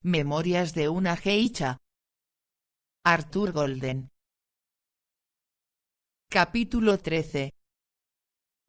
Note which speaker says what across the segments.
Speaker 1: Memorias de una geisha. Arthur Golden. Capítulo 13.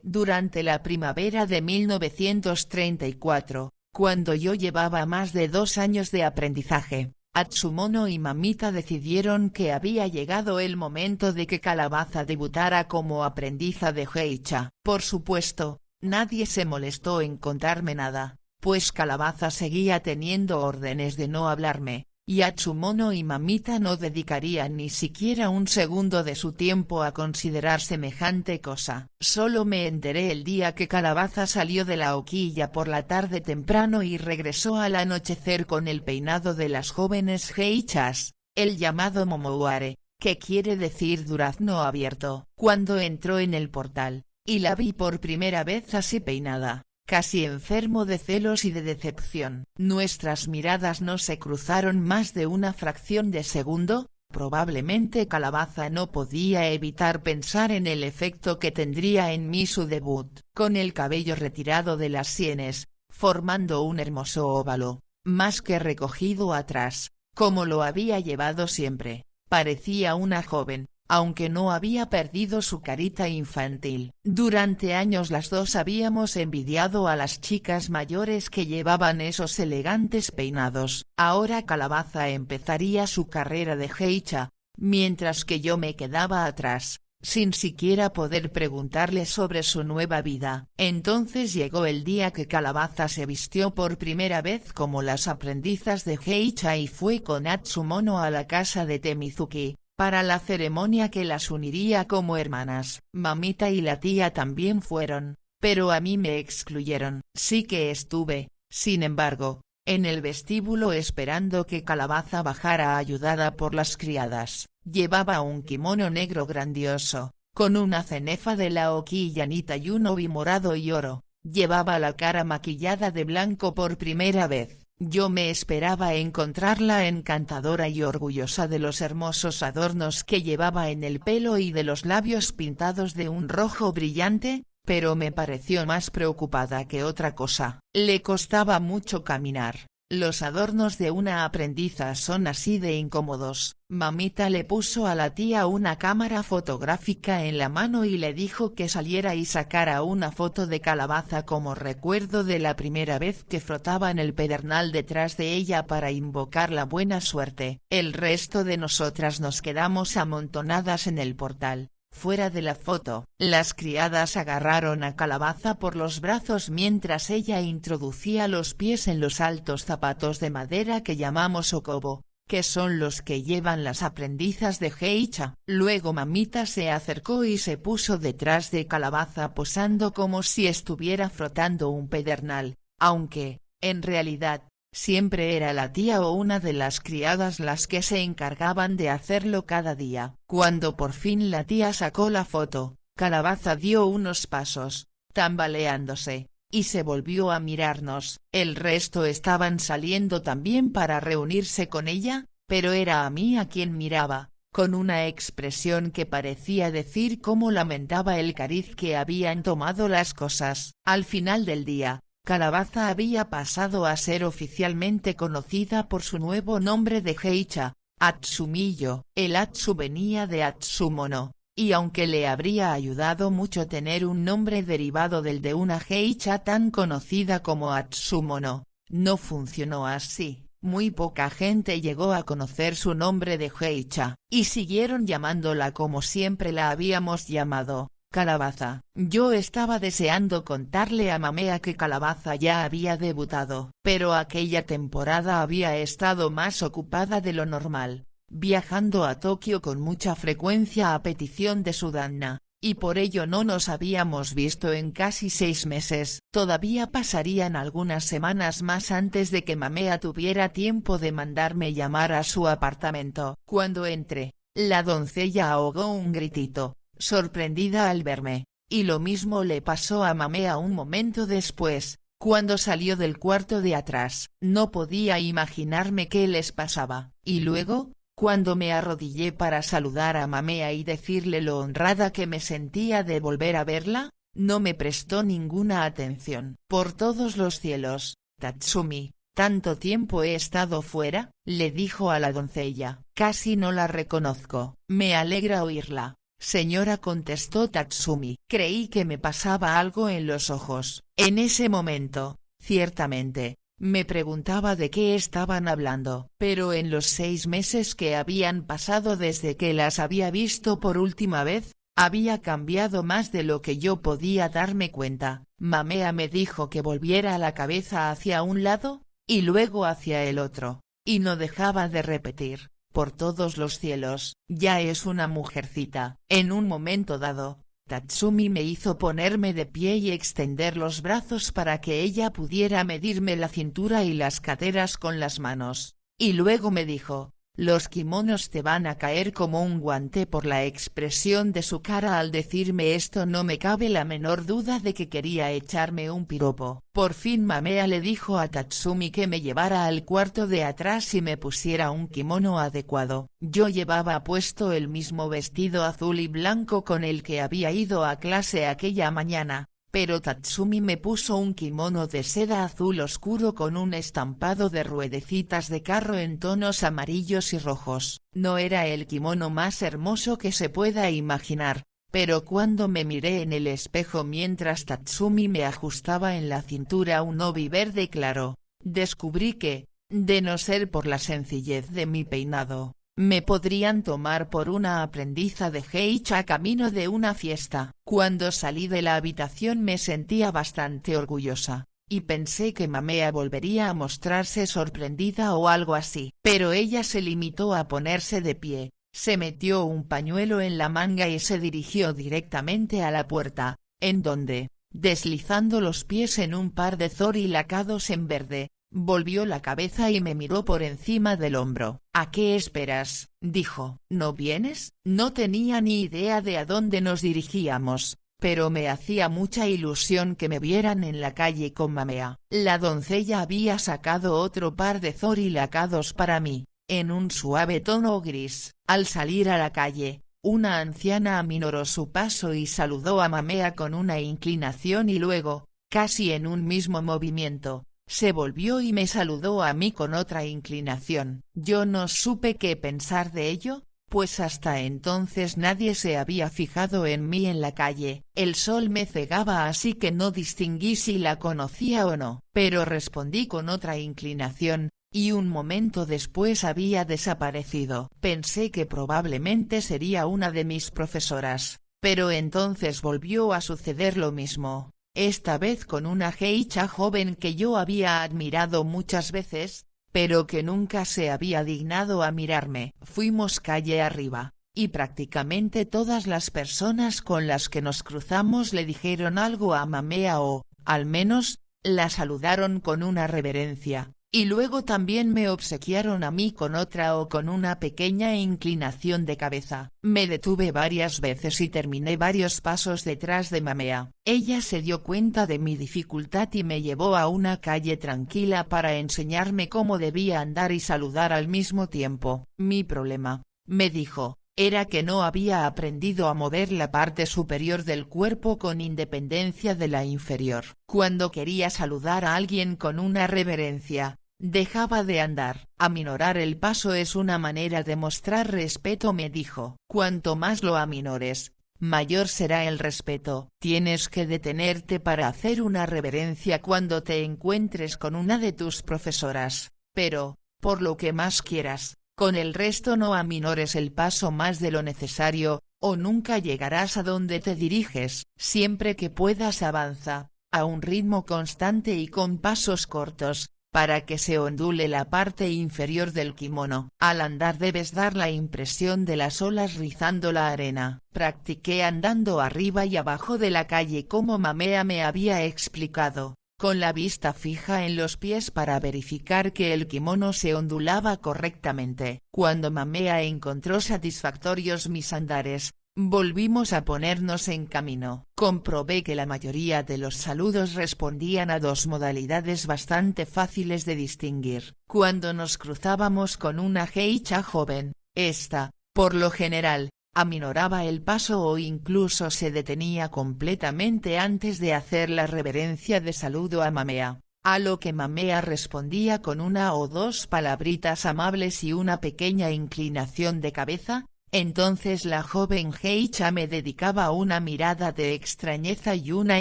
Speaker 1: Durante la primavera de 1934, cuando yo llevaba más de 2 años de aprendizaje, Atsumono y Mamita decidieron que había llegado el momento de que Calabaza debutara como aprendiza de geisha. Por supuesto, nadie se molestó en contarme nada, pues Calabaza seguía teniendo órdenes de no hablarme, y Atsumono y Mamita no dedicarían ni siquiera un segundo de su tiempo a considerar semejante cosa. Solo me enteré el día que Calabaza salió de la hoquilla por la tarde temprano y regresó al anochecer con el peinado de las jóvenes geishas, el llamado momouare, que quiere decir durazno abierto. Cuando entró en el portal, y la vi por primera vez así peinada, casi enfermo de celos y de decepción. Nuestras miradas no se cruzaron más de una fracción de segundo. Probablemente Calabaza no podía evitar pensar en el efecto que tendría en mí su debut. Con el cabello retirado de las sienes, formando un hermoso óvalo, más que recogido atrás, como lo había llevado siempre, parecía una joven, aunque no había perdido su carita infantil. Durante años las dos habíamos envidiado a las chicas mayores que llevaban esos elegantes peinados. Ahora Calabaza empezaría su carrera de geisha, mientras que yo me quedaba atrás, sin siquiera poder preguntarle sobre su nueva vida. Entonces llegó el día que Calabaza se vistió por primera vez como las aprendizas de geisha y fue con Atsumono a la casa de Temizuki, para la ceremonia que las uniría como hermanas. Mamita y la tía también fueron, pero a mí me excluyeron. Sí que estuve, sin embargo, en el vestíbulo esperando que Calabaza bajara ayudada por las criadas. Llevaba un kimono negro grandioso, con una cenefa de la hoquillanita y un obi morado y oro. Llevaba la cara maquillada de blanco por primera vez. Yo me esperaba encontrarla encantadora y orgullosa de los hermosos adornos que llevaba en el pelo y de los labios pintados de un rojo brillante, pero me pareció más preocupada que otra cosa. Le costaba mucho caminar. Los adornos de una aprendiza son así de incómodos. Mamita le puso a la tía una cámara fotográfica en la mano y le dijo que saliera y sacara una foto de Calabaza como recuerdo de la primera vez que frotaba en el pedernal detrás de ella para invocar la buena suerte. El resto de nosotras nos quedamos amontonadas en el portal. Fuera de la foto, las criadas agarraron a Calabaza por los brazos mientras ella introducía los pies en los altos zapatos de madera que llamamos okobo, que son los que llevan las aprendizas de geisha. Luego Mamita se acercó y se puso detrás de Calabaza posando como si estuviera frotando un pedernal, aunque, en realidad, siempre era la tía o una de las criadas las que se encargaban de hacerlo cada día. Cuando por fin la tía sacó la foto, Calabaza dio unos pasos, tambaleándose, y se volvió a mirarnos. El resto estaban saliendo también para reunirse con ella, pero era a mí a quien miraba, con una expresión que parecía decir cómo lamentaba el cariz que habían tomado las cosas. Al final del día, Calabaza había pasado a ser oficialmente conocida por su nuevo nombre de geisha, Atsumiyo. El Atsu venía de Atsumono, y aunque le habría ayudado mucho tener un nombre derivado del de una geisha tan conocida como Atsumono, no funcionó así. Muy poca gente llegó a conocer su nombre de geisha, y siguieron llamándola como siempre la habíamos llamado, Calabaza. Yo estaba deseando contarle a Mamea que Calabaza ya había debutado, pero aquella temporada había estado más ocupada de lo normal, viajando a Tokio con mucha frecuencia a petición de su Danna, y por ello no nos habíamos visto en casi 6 meses. Todavía pasarían algunas semanas más antes de que Mamea tuviera tiempo de mandarme llamar a su apartamento. Cuando entré, la doncella ahogó un gritito, sorprendida al verme, y lo mismo le pasó a Mamea un momento después, cuando salió del cuarto de atrás. No podía imaginarme qué les pasaba. Y luego, cuando me arrodillé para saludar a Mamea y decirle lo honrada que me sentía de volver a verla, no me prestó ninguna atención. Por todos los cielos, Tatsumi, ¿Tanto tiempo he estado fuera?, le dijo a la doncella. Casi no la reconozco. Me alegra oírla, señora, contestó Tatsumi. Creí que me pasaba algo en los ojos. En ese momento, ciertamente, me preguntaba de qué estaban hablando, pero en los 6 meses que habían pasado desde que las había visto por última vez, había cambiado más de lo que yo podía darme cuenta. Mamea me dijo que volviera la cabeza hacia un lado, y luego hacia el otro, y no dejaba de repetir, por todos los cielos, ya es una mujercita. En un momento dado, Tatsumi me hizo ponerme de pie y extender los brazos para que ella pudiera medirme la cintura y las caderas con las manos, y luego me dijo: los kimonos te van a caer como un guante. Por la expresión de su cara al decirme esto no me cabe la menor duda de que quería echarme un piropo. Por fin Mamea le dijo a Tatsumi que me llevara al cuarto de atrás y me pusiera un kimono adecuado. Yo llevaba puesto el mismo vestido azul y blanco con el que había ido a clase aquella mañana, pero Tatsumi me puso un kimono de seda azul oscuro con un estampado de ruedecitas de carro en tonos amarillos y rojos. No era el kimono más hermoso que se pueda imaginar, pero cuando me miré en el espejo mientras Tatsumi me ajustaba en la cintura un obi verde claro, descubrí que, de no ser por la sencillez de mi peinado, me podrían tomar por una aprendiza de geisha camino de una fiesta. Cuando salí de la habitación me sentía bastante orgullosa, y pensé que Mamea volvería a mostrarse sorprendida o algo así. Pero ella se limitó a ponerse de pie, se metió un pañuelo en la manga y se dirigió directamente a la puerta, en donde, deslizando los pies en un par de zori lacados en verde, volvió la cabeza y me miró por encima del hombro. ¿A qué esperas?, dijo. ¿No vienes? No tenía ni idea de a dónde nos dirigíamos, pero me hacía mucha ilusión que me vieran en la calle con Mamea. La doncella había sacado otro par de zori lacados para mí, en un suave tono gris. Al salir a la calle, una anciana aminoró su paso y saludó a Mamea con una inclinación y luego, casi en un mismo movimiento, se volvió y me saludó a mí con otra inclinación. Yo no supe qué pensar de ello, pues hasta entonces nadie se había fijado en mí en la calle. El sol me cegaba así que no distinguí si la conocía o no, pero respondí con otra inclinación, y un momento después había desaparecido. Pensé que probablemente sería una de mis profesoras, pero entonces volvió a suceder lo mismo. Esta vez con una geisha joven que yo había admirado muchas veces, pero que nunca se había dignado a mirarme. Fuimos calle arriba, y prácticamente todas las personas con las que nos cruzamos le dijeron algo a Mamea o, al menos, la saludaron con una reverencia. Y luego también me obsequiaron a mí con otra o con una pequeña inclinación de cabeza. Me detuve varias veces y terminé varios pasos detrás de Mamea. Ella se dio cuenta de mi dificultad y me llevó a una calle tranquila para enseñarme cómo debía andar y saludar al mismo tiempo. Mi problema, me dijo, era que no había aprendido a mover la parte superior del cuerpo con independencia de la inferior. Cuando quería saludar a alguien con una reverencia, dejaba de andar. Aminorar el paso es una manera de mostrar respeto, me dijo. Cuanto más lo aminores, mayor será el respeto. Tienes que detenerte para hacer una reverencia cuando te encuentres con una de tus profesoras, pero, por lo que más quieras, con el resto no aminores el paso más de lo necesario, o nunca llegarás a donde te diriges. Siempre que puedas avanza, a un ritmo constante y con pasos cortos, para que se ondule la parte inferior del kimono. Al andar debes dar la impresión de las olas rizando la arena. Practiqué andando arriba y abajo de la calle como Mamea me había explicado, con la vista fija en los pies para verificar que el kimono se ondulaba correctamente. Cuando Mamea encontró satisfactorios mis andares, volvimos a ponernos en camino. Comprobé que la mayoría de los saludos respondían a dos modalidades bastante fáciles de distinguir. Cuando nos cruzábamos con una geisha joven, esta, por lo general, aminoraba el paso o incluso se detenía completamente antes de hacer la reverencia de saludo a Mamea. A lo que Mamea respondía con una o dos palabritas amables y una pequeña inclinación de cabeza. Entonces la joven geisha me dedicaba una mirada de extrañeza y una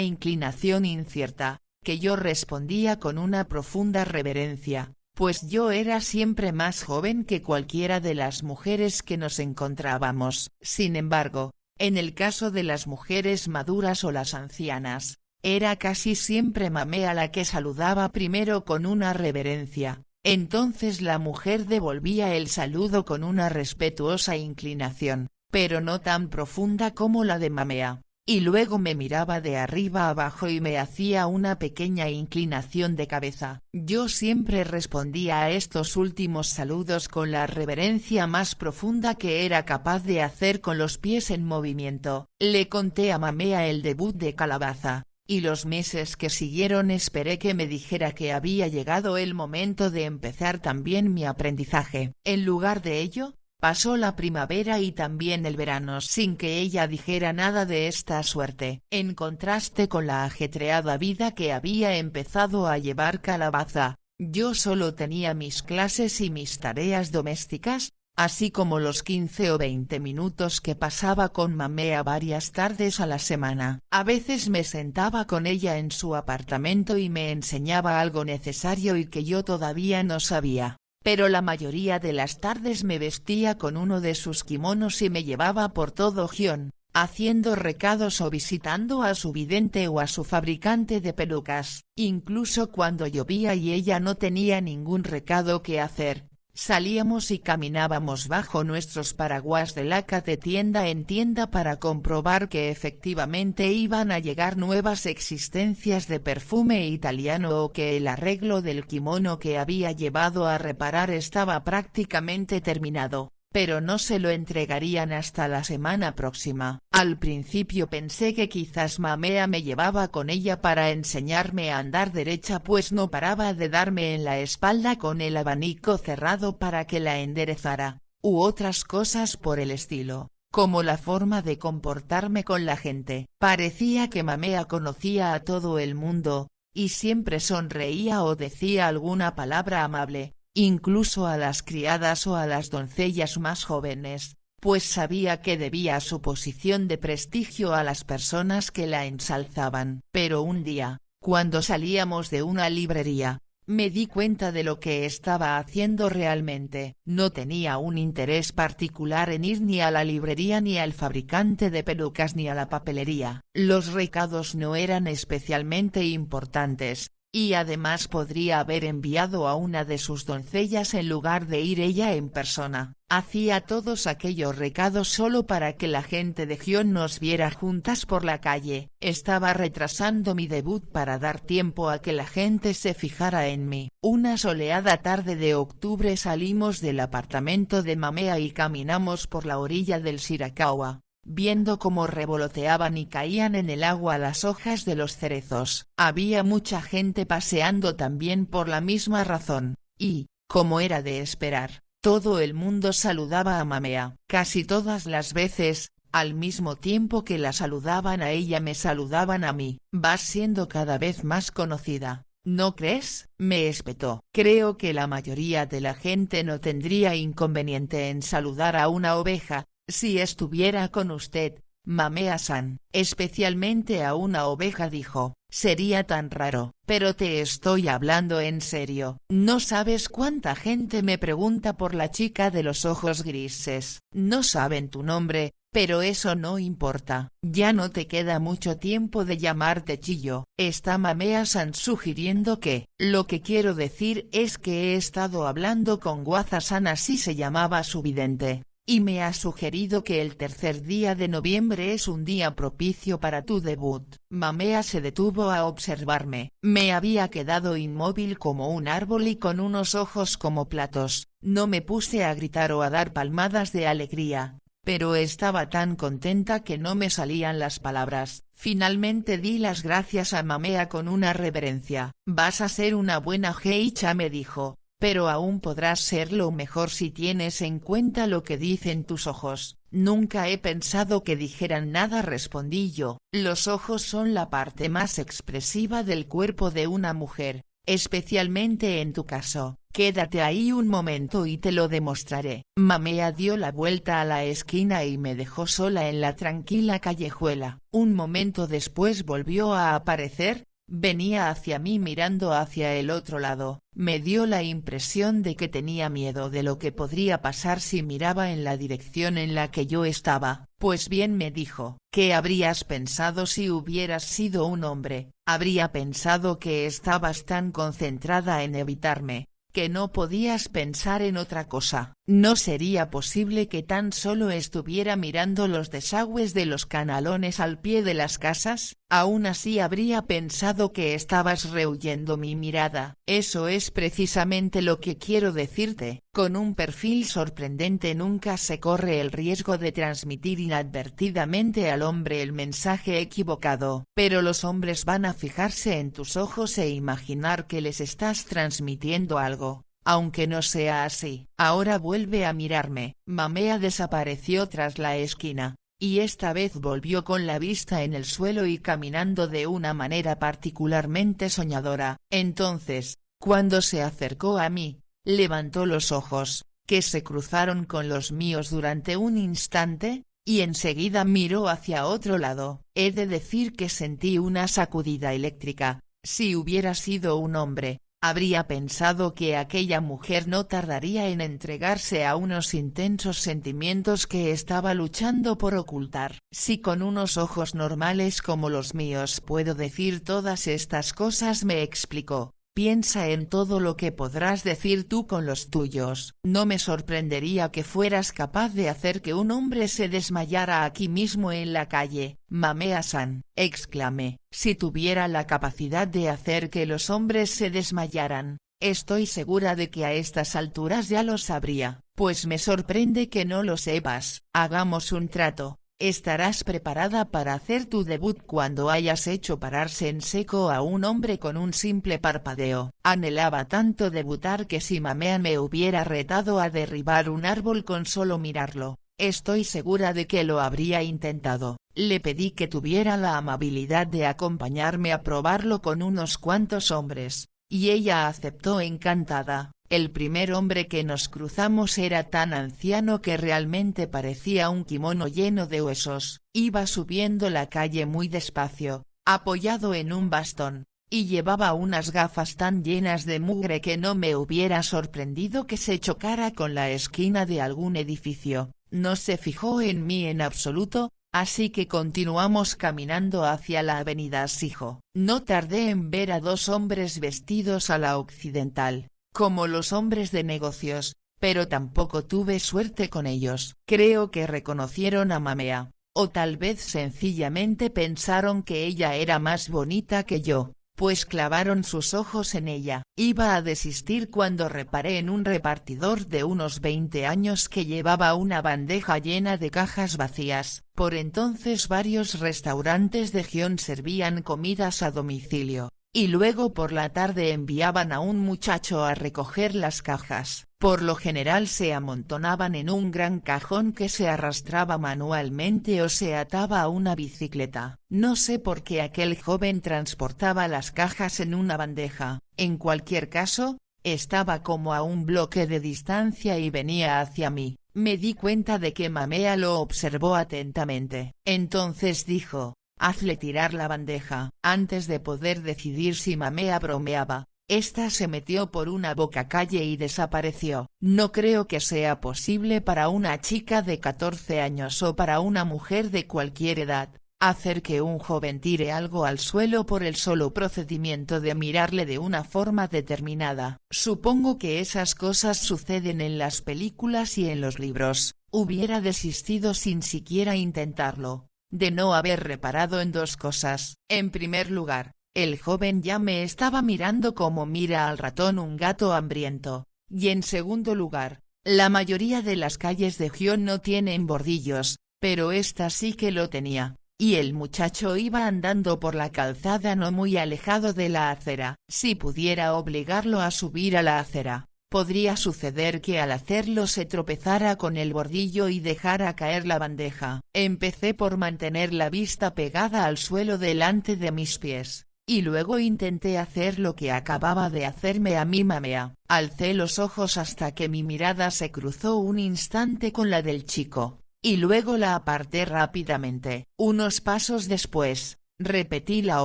Speaker 1: inclinación incierta, que yo respondía con una profunda reverencia, pues yo era siempre más joven que cualquiera de las mujeres que nos encontrábamos. Sin embargo, en el caso de las mujeres maduras o las ancianas, era casi siempre Mamea la que saludaba primero con una reverencia. Entonces la mujer devolvía el saludo con una respetuosa inclinación, pero no tan profunda como la de Mamea, y luego me miraba de arriba abajo y me hacía una pequeña inclinación de cabeza. Yo siempre respondía a estos últimos saludos con la reverencia más profunda que era capaz de hacer con los pies en movimiento. Le conté a Mamea el debut de Calabaza, y los meses que siguieron esperé que me dijera que había llegado el momento de empezar también mi aprendizaje. En lugar de ello, pasó la primavera y también el verano sin que ella dijera nada de esta suerte. En contraste con la ajetreada vida que había empezado a llevar Calabaza, yo solo tenía mis clases y mis tareas domésticas, así como los 15 o 20 minutos que pasaba con Mamea varias tardes a la semana. A veces me sentaba con ella en su apartamento y me enseñaba algo necesario y que yo todavía no sabía, pero la mayoría de las tardes me vestía con uno de sus kimonos y me llevaba por todo Gion, haciendo recados o visitando a su vidente o a su fabricante de pelucas. Incluso cuando llovía y ella no tenía ningún recado que hacer, salíamos y caminábamos bajo nuestros paraguas de laca de tienda en tienda para comprobar que efectivamente iban a llegar nuevas existencias de perfume italiano o que el arreglo del kimono que había llevado a reparar estaba prácticamente terminado, pero no se lo entregarían hasta la semana próxima. Al principio pensé que quizás Mamea me llevaba con ella para enseñarme a andar derecha, pues no paraba de darme en la espalda con el abanico cerrado para que la enderezara, u otras cosas por el estilo, como la forma de comportarme con la gente. Parecía que Mamea conocía a todo el mundo, y siempre sonreía o decía alguna palabra amable, incluso a las criadas o a las doncellas más jóvenes, pues sabía que debía su posición de prestigio a las personas que la ensalzaban. Pero un día, cuando salíamos de una librería, me di cuenta de lo que estaba haciendo realmente. No tenía un interés particular en ir ni a la librería ni al fabricante de pelucas ni a la papelería. Los recados no eran especialmente importantes, y además podría haber enviado a una de sus doncellas en lugar de ir ella en persona. Hacía todos aquellos recados solo para que la gente de Gion nos viera juntas por la calle. Estaba retrasando mi debut para dar tiempo a que la gente se fijara en mí. Una soleada tarde de octubre salimos del apartamento de Mamea y caminamos por la orilla del Shirakawa, viendo cómo revoloteaban y caían en el agua las hojas de los cerezos. Había mucha gente paseando también por la misma razón, y, como era de esperar, todo el mundo saludaba a Mamea. Casi todas las veces, al mismo tiempo que la saludaban a ella me saludaban a mí. Vas siendo cada vez más conocida, ¿no crees?, me espetó. Creo que la mayoría de la gente no tendría inconveniente en saludar a una oveja, si estuviera con usted, Mamea-san. Especialmente a una oveja, dijo. Sería tan raro. Pero te estoy hablando en serio. No sabes cuánta gente me pregunta por la chica de los ojos grises. No saben tu nombre, pero eso no importa. Ya no te queda mucho tiempo de llamarte Chillo. Está Mamea-san sugiriendo que, lo que quiero decir es que he estado hablando con Waza-san, así se llamaba su vidente, y me ha sugerido que el tercer día de noviembre es un día propicio para tu debut. Mamea se detuvo a observarme. Me había quedado inmóvil como un árbol y con unos ojos como platos. No me puse a gritar o a dar palmadas de alegría, pero estaba tan contenta que no me salían las palabras. Finalmente di las gracias a Mamea con una reverencia. Vas a ser una buena geisha, me dijo, pero aún podrás serlo mejor si tienes en cuenta lo que dicen tus ojos. Nunca he pensado que dijeran nada, respondí yo. Los ojos son la parte más expresiva del cuerpo de una mujer, especialmente en tu caso. Quédate ahí un momento y te lo demostraré. Mamea dio la vuelta a la esquina y me dejó sola en la tranquila callejuela. Un momento después volvió a aparecer. Venía hacia mí mirando hacia el otro lado. Me dio la impresión de que tenía miedo de lo que podría pasar si miraba en la dirección en la que yo estaba. Pues bien, me dijo, ¿qué habrías pensado si hubieras sido un hombre? Habría pensado que estabas tan concentrada en evitarme, que no podías pensar en otra cosa. No sería posible que tan solo estuviera mirando los desagües de los canalones al pie de las casas. Aún así habría pensado que estabas rehuyendo mi mirada. Eso es precisamente lo que quiero decirte. Con un perfil sorprendente nunca se corre el riesgo de transmitir inadvertidamente al hombre el mensaje equivocado. Pero los hombres van a fijarse en tus ojos e imaginar que les estás transmitiendo algo, aunque no sea así. Ahora vuelve a mirarme. Mamea desapareció tras la esquina, y esta vez volvió con la vista en el suelo y caminando de una manera particularmente soñadora. Entonces, cuando se acercó a mí, levantó los ojos, que se cruzaron con los míos durante un instante, y enseguida miró hacia otro lado. He de decir que sentí una sacudida eléctrica. Si hubiera sido un hombre, habría pensado que aquella mujer no tardaría en entregarse a unos intensos sentimientos que estaba luchando por ocultar. Si con unos ojos normales como los míos puedo decir todas estas cosas, me explicó, piensa en todo lo que podrás decir tú con los tuyos. No me sorprendería que fueras capaz de hacer que un hombre se desmayara aquí mismo en la calle. Mamea-san, exclamé, si tuviera la capacidad de hacer que los hombres se desmayaran, estoy segura de que a estas alturas ya lo sabría. Pues me sorprende que no lo sepas. Hagamos un trato. Estarás preparada para hacer tu debut cuando hayas hecho pararse en seco a un hombre con un simple parpadeo. Anhelaba tanto debutar que si Mamea me hubiera retado a derribar un árbol con solo mirarlo, estoy segura de que lo habría intentado. Le pedí que tuviera la amabilidad de acompañarme a probarlo con unos cuantos hombres, y ella aceptó encantada. El primer hombre que nos cruzamos era tan anciano que realmente parecía un kimono lleno de huesos. Iba subiendo la calle muy despacio, apoyado en un bastón, y llevaba unas gafas tan llenas de mugre que no me hubiera sorprendido que se chocara con la esquina de algún edificio. No se fijó en mí en absoluto, así que continuamos caminando hacia la avenida Shijo. No tardé en ver a dos hombres vestidos a la occidental, como los hombres de negocios, pero tampoco tuve suerte con ellos. Creo que reconocieron a Mamea, o tal vez sencillamente pensaron que ella era más bonita que yo, pues clavaron sus ojos en ella. Iba a desistir cuando reparé en un repartidor de unos 20 años que llevaba una bandeja llena de cajas vacías. Por entonces varios restaurantes de Gion servían comidas a domicilio, y luego por la tarde enviaban a un muchacho a recoger las cajas. Por lo general se amontonaban en un gran cajón que se arrastraba manualmente o se ataba a una bicicleta. No sé por qué aquel joven transportaba las cajas en una bandeja. En cualquier caso, estaba como a un bloque de distancia y venía hacia mí. Me di cuenta de que Mamea lo observó atentamente. Entonces dijo, hazle tirar la bandeja. Antes de poder decidir si Mamea bromeaba, esta se metió por una bocacalle y desapareció. No creo que sea posible para una chica de 14 años o para una mujer de cualquier edad, hacer que un joven tire algo al suelo por el solo procedimiento de mirarle de una forma determinada. Supongo que esas cosas suceden en las películas y en los libros. Hubiera desistido sin siquiera intentarlo, de no haber reparado en dos cosas. En primer lugar, el joven ya me estaba mirando como mira al ratón un gato hambriento, y en segundo lugar, la mayoría de las calles de Gion no tienen bordillos, pero esta sí que lo tenía, y el muchacho iba andando por la calzada no muy alejado de la acera. Si pudiera obligarlo a subir a la acera, podría suceder que al hacerlo se tropezara con el bordillo y dejara caer la bandeja. Empecé por mantener la vista pegada al suelo delante de mis pies, y luego intenté hacer lo que acababa de hacerme a mí Mamea. Alcé los ojos hasta que mi mirada se cruzó un instante con la del chico, y luego la aparté rápidamente. Unos pasos después, repetí la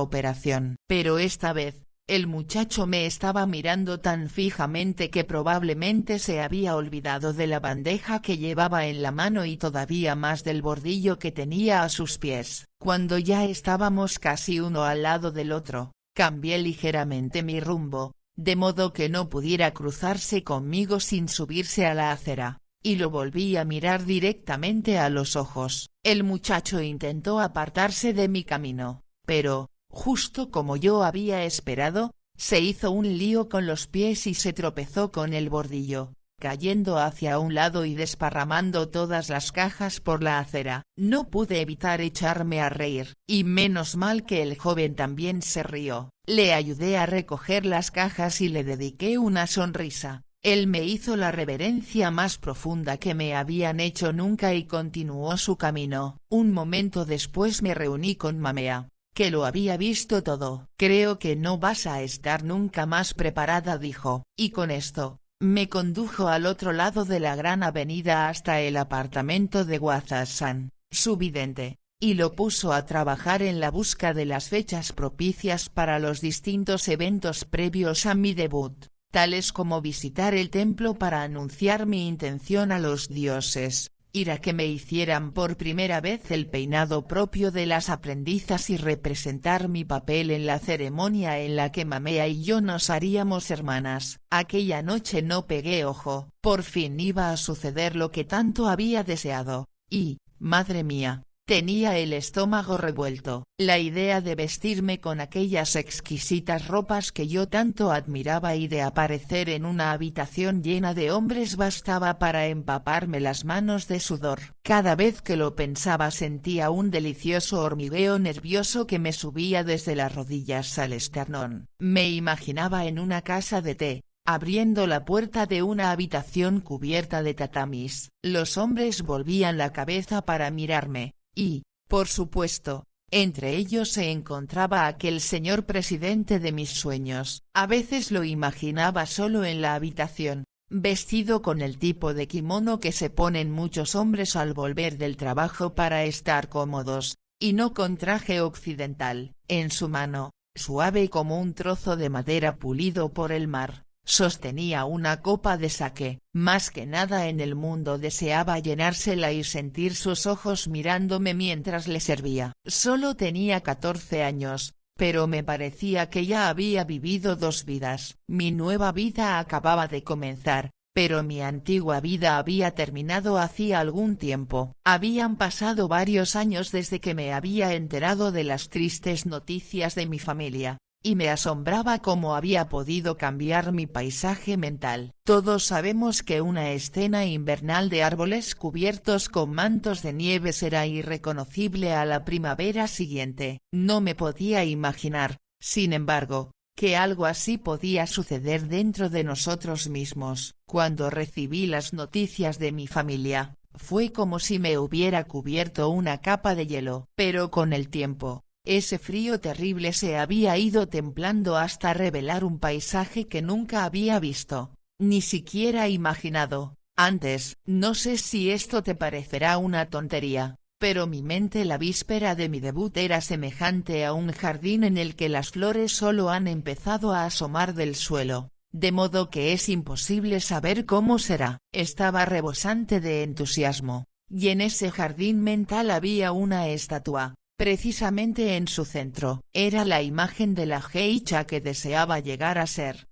Speaker 1: operación. Pero esta vez, el muchacho me estaba mirando tan fijamente que probablemente se había olvidado de la bandeja que llevaba en la mano y todavía más del bordillo que tenía a sus pies. Cuando ya estábamos casi uno al lado del otro, cambié ligeramente mi rumbo, de modo que no pudiera cruzarse conmigo sin subirse a la acera, y lo volví a mirar directamente a los ojos. El muchacho intentó apartarse de mi camino, pero, justo como yo había esperado, se hizo un lío con los pies y se tropezó con el bordillo, cayendo hacia un lado y desparramando todas las cajas por la acera. No pude evitar echarme a reír, y menos mal que el joven también se rió. Le ayudé a recoger las cajas y le dediqué una sonrisa. Él me hizo la reverencia más profunda que me habían hecho nunca y continuó su camino. Un momento después me reuní con Mamea, que lo había visto todo. Creo que no vas a estar nunca más preparada, dijo, y con esto, me condujo al otro lado de la gran avenida hasta el apartamento de Wazan, su vidente, y lo puso a trabajar en la busca de las fechas propicias para los distintos eventos previos a mi debut, tales como visitar el templo para anunciar mi intención a los dioses, ir a que me hicieran por primera vez el peinado propio de las aprendizas y representar mi papel en la ceremonia en la que Mamea y yo nos haríamos hermanas. Aquella noche no pegué ojo. Por fin iba a suceder lo que tanto había deseado, y, madre mía, tenía el estómago revuelto. La idea de vestirme con aquellas exquisitas ropas que yo tanto admiraba y de aparecer en una habitación llena de hombres bastaba para empaparme las manos de sudor. Cada vez que lo pensaba sentía un delicioso hormigueo nervioso que me subía desde las rodillas al esternón. Me imaginaba en una casa de té, abriendo la puerta de una habitación cubierta de tatamis. Los hombres volvían la cabeza para mirarme, y, por supuesto, entre ellos se encontraba aquel señor presidente de mis sueños. A veces lo imaginaba solo en la habitación, vestido con el tipo de kimono que se ponen muchos hombres al volver del trabajo para estar cómodos, y no con traje occidental. En su mano, suave como un trozo de madera pulido por el mar, sostenía una copa de sake. Más que nada en el mundo deseaba llenársela y sentir sus ojos mirándome mientras le servía. Solo tenía 14 años, pero me parecía que ya había vivido 2 vidas. Mi nueva vida acababa de comenzar, pero mi antigua vida había terminado hacía algún tiempo. Habían pasado varios años desde que me había enterado de las tristes noticias de mi familia, y me asombraba cómo había podido cambiar mi paisaje mental. Todos sabemos que una escena invernal de árboles cubiertos con mantos de nieve será irreconocible a la primavera siguiente. No me podía imaginar, sin embargo, que algo así podía suceder dentro de nosotros mismos. Cuando recibí las noticias de mi familia, fue como si me hubiera cubierto una capa de hielo. Pero con el tiempo, ese frío terrible se había ido templando hasta revelar un paisaje que nunca había visto, ni siquiera imaginado, antes. No sé si esto te parecerá una tontería, pero mi mente la víspera de mi debut era semejante a un jardín en el que las flores solo han empezado a asomar del suelo, de modo que es imposible saber cómo será. Estaba rebosante de entusiasmo, y en ese jardín mental había una estatua. Precisamente en su centro, era la imagen de la geisha que deseaba llegar a ser.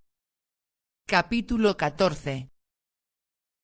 Speaker 1: Capítulo 14.